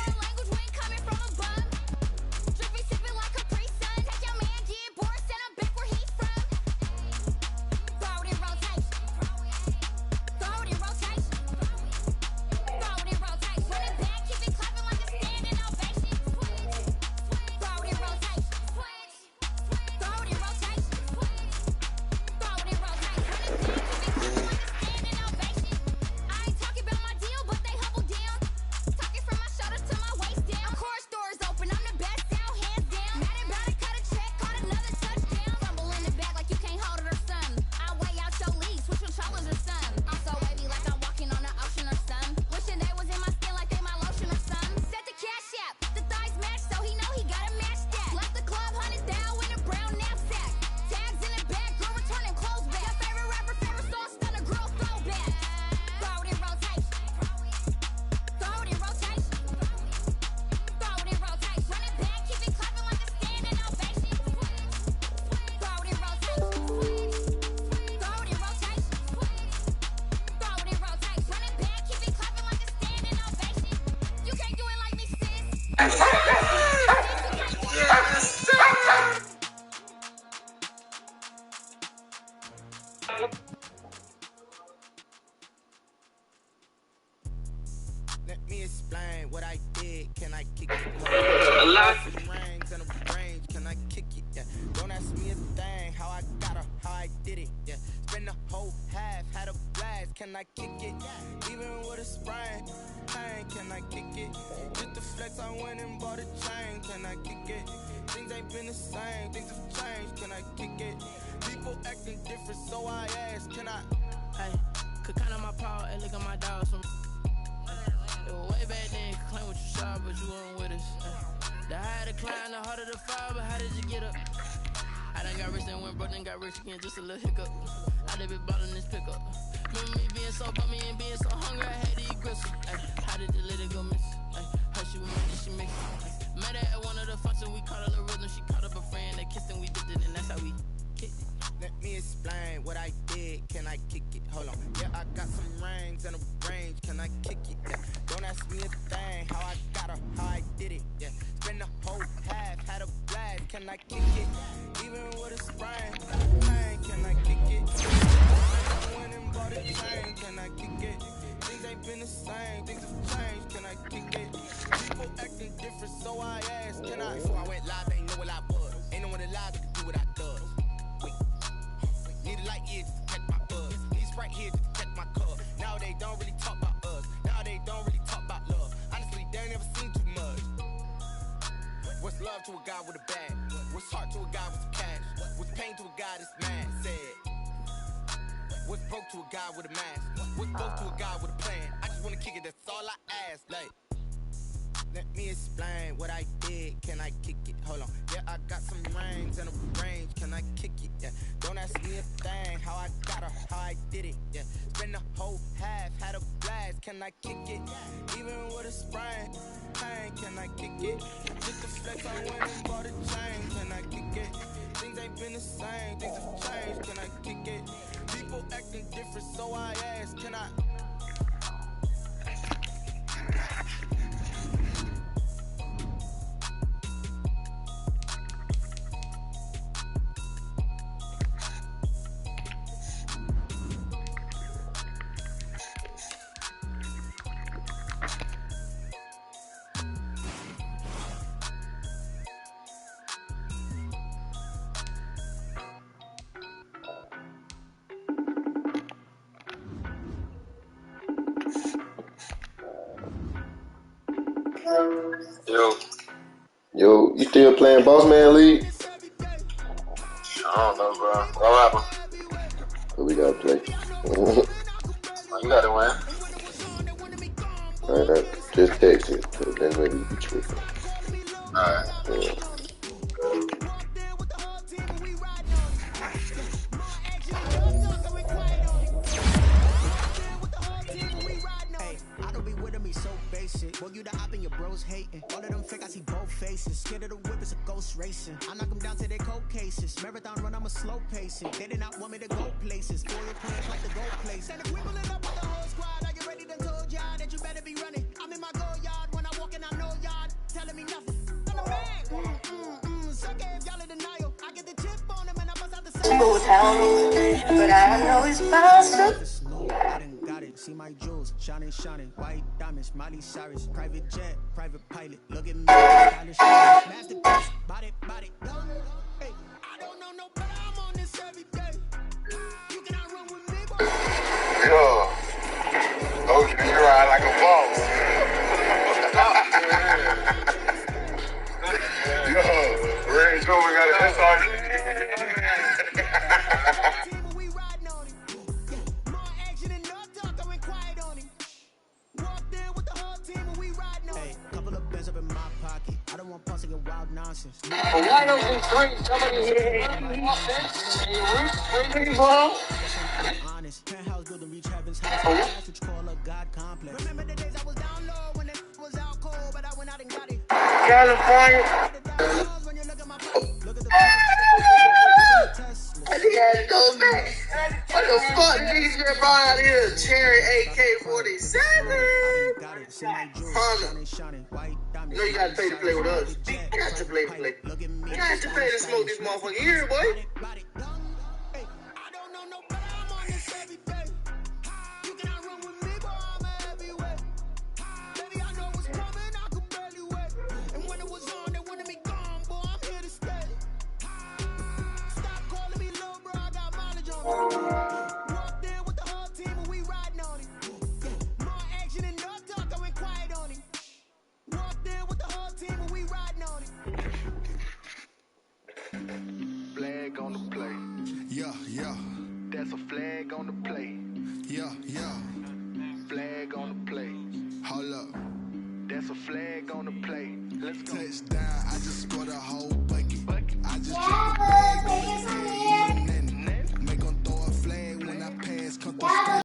Let me explain what I did. Can I kick it? Rings and a range. Can I kick it? Yeah. Don't ask me a thing. How I got her, how I did it. Yeah. Spend the whole half, had a blast. Can I kick it? Even with a sprain. Pain, can I kick it? Just the flex, I went and bought a chain. Can I kick it? Things ain't been the same. Things have changed. I kick it? People acting different, so I ask, can I? Hey, could count on my power, hey, look at my dogs from. It was way back then, claim what you saw, but you weren't with us. The higher the climb, the harder the fall, but how did you get up? I done got rich and went broke, then got rich again, just a little hiccup. I done been ballin' this pickup. Remember me being so bummy and being so hungry, I had to eat gristle. How did the lady go miss? Her she was mad, she mixed it. Met her at one of the functions, we caught a little rhythm. She caught up a friend, they kissed and we dipped it, and that's how we kicked it. Let me explain what I did, can I kick it? Hold on, yeah, I got some rings and a range, can I kick it? Yeah. Don't ask me a thing, how I got her, how I did it, yeah. Spend the whole half, had a blast, can I kick it? Even with a sprain, can I kick it? I went and bought a chain, can I kick it? Things ain't been the same, things have changed, can I kick it? People acting different, so I asked, can I? Before I went live, ain't know what I was. Ain't no one alive that could do what I does. Wait, need a light here just to catch my buzz. Need Sprite here just to catch my cup. Now they don't really talk about us. Now they don't really talk about love. Honestly, they ain't never seen too much. What's love to a guy with a bag? What's heart to a guy with some cash? What's pain to a guy that's mad? Said. What's broke to a guy with a mask? What's broke to a guy with a plan? I just wanna kick it, that's all I ask. Like, let me explain what I did, can I kick it? Hold on, yeah, I got some rings and a range, can I kick it? Yeah, don't ask me a thing, how I got her, how I did it? Yeah, spend the whole half, had a blast, can I kick it? Even with a sprain, can I kick it? Just the flex, I went and bought a chain, can I kick it? Things ain't been the same, things have changed, can I kick it? People acting different, so I ask, can I? Yo, you still playing Boss Man League? I don't know, bro. What happened? So we gotta play. You gotta win. Alright, just text it, cause then maybe you be tripping. Alright. Yeah. Well, you the op and your bros hating. All of them fake, I see both faces. Scared of the whip, it's a ghost racing. I knock them down to their cold cases. Marathon run, I'm a slow pacing. They did not want me to go places. Foil plans like the go place. And if we pulling up with the whole squad, are you ready to told y'all that you better be running? I'm in my go yard. When I walk in, I know y'all telling me nothing. I'm a man. Suck if y'all in denial. I get the chip on them and I bust out the sun. But I know it's possible. I done got it, see my jewels, shining, white diamonds, Miley Cyrus, private jet, private pilot, look at me, stylish, masterpiece, body, hey, I don't know no better, I'm on this every day, you cannot run with me, boy. Yo, OG, you ride like a boss. Yo, Range Rover got an SRG. Nonsense. Why don't we drink somebody here? Honest, penthouse building, reach heaven's house. Which call a God complex. Remember the days I was down low when it was out cold, but I went out and got it. California. I think I had to go back. What the fuck, niggas get brought out here? Cherry AK-47. You know you gotta pay to play with us. You got to play to play. You got to pay to smoke this motherfucker here, boy. That's a flag on the play. Yeah, yeah. Flag on the play. Hold up. That's a flag on the play. Let's go. Touchdown, I just scored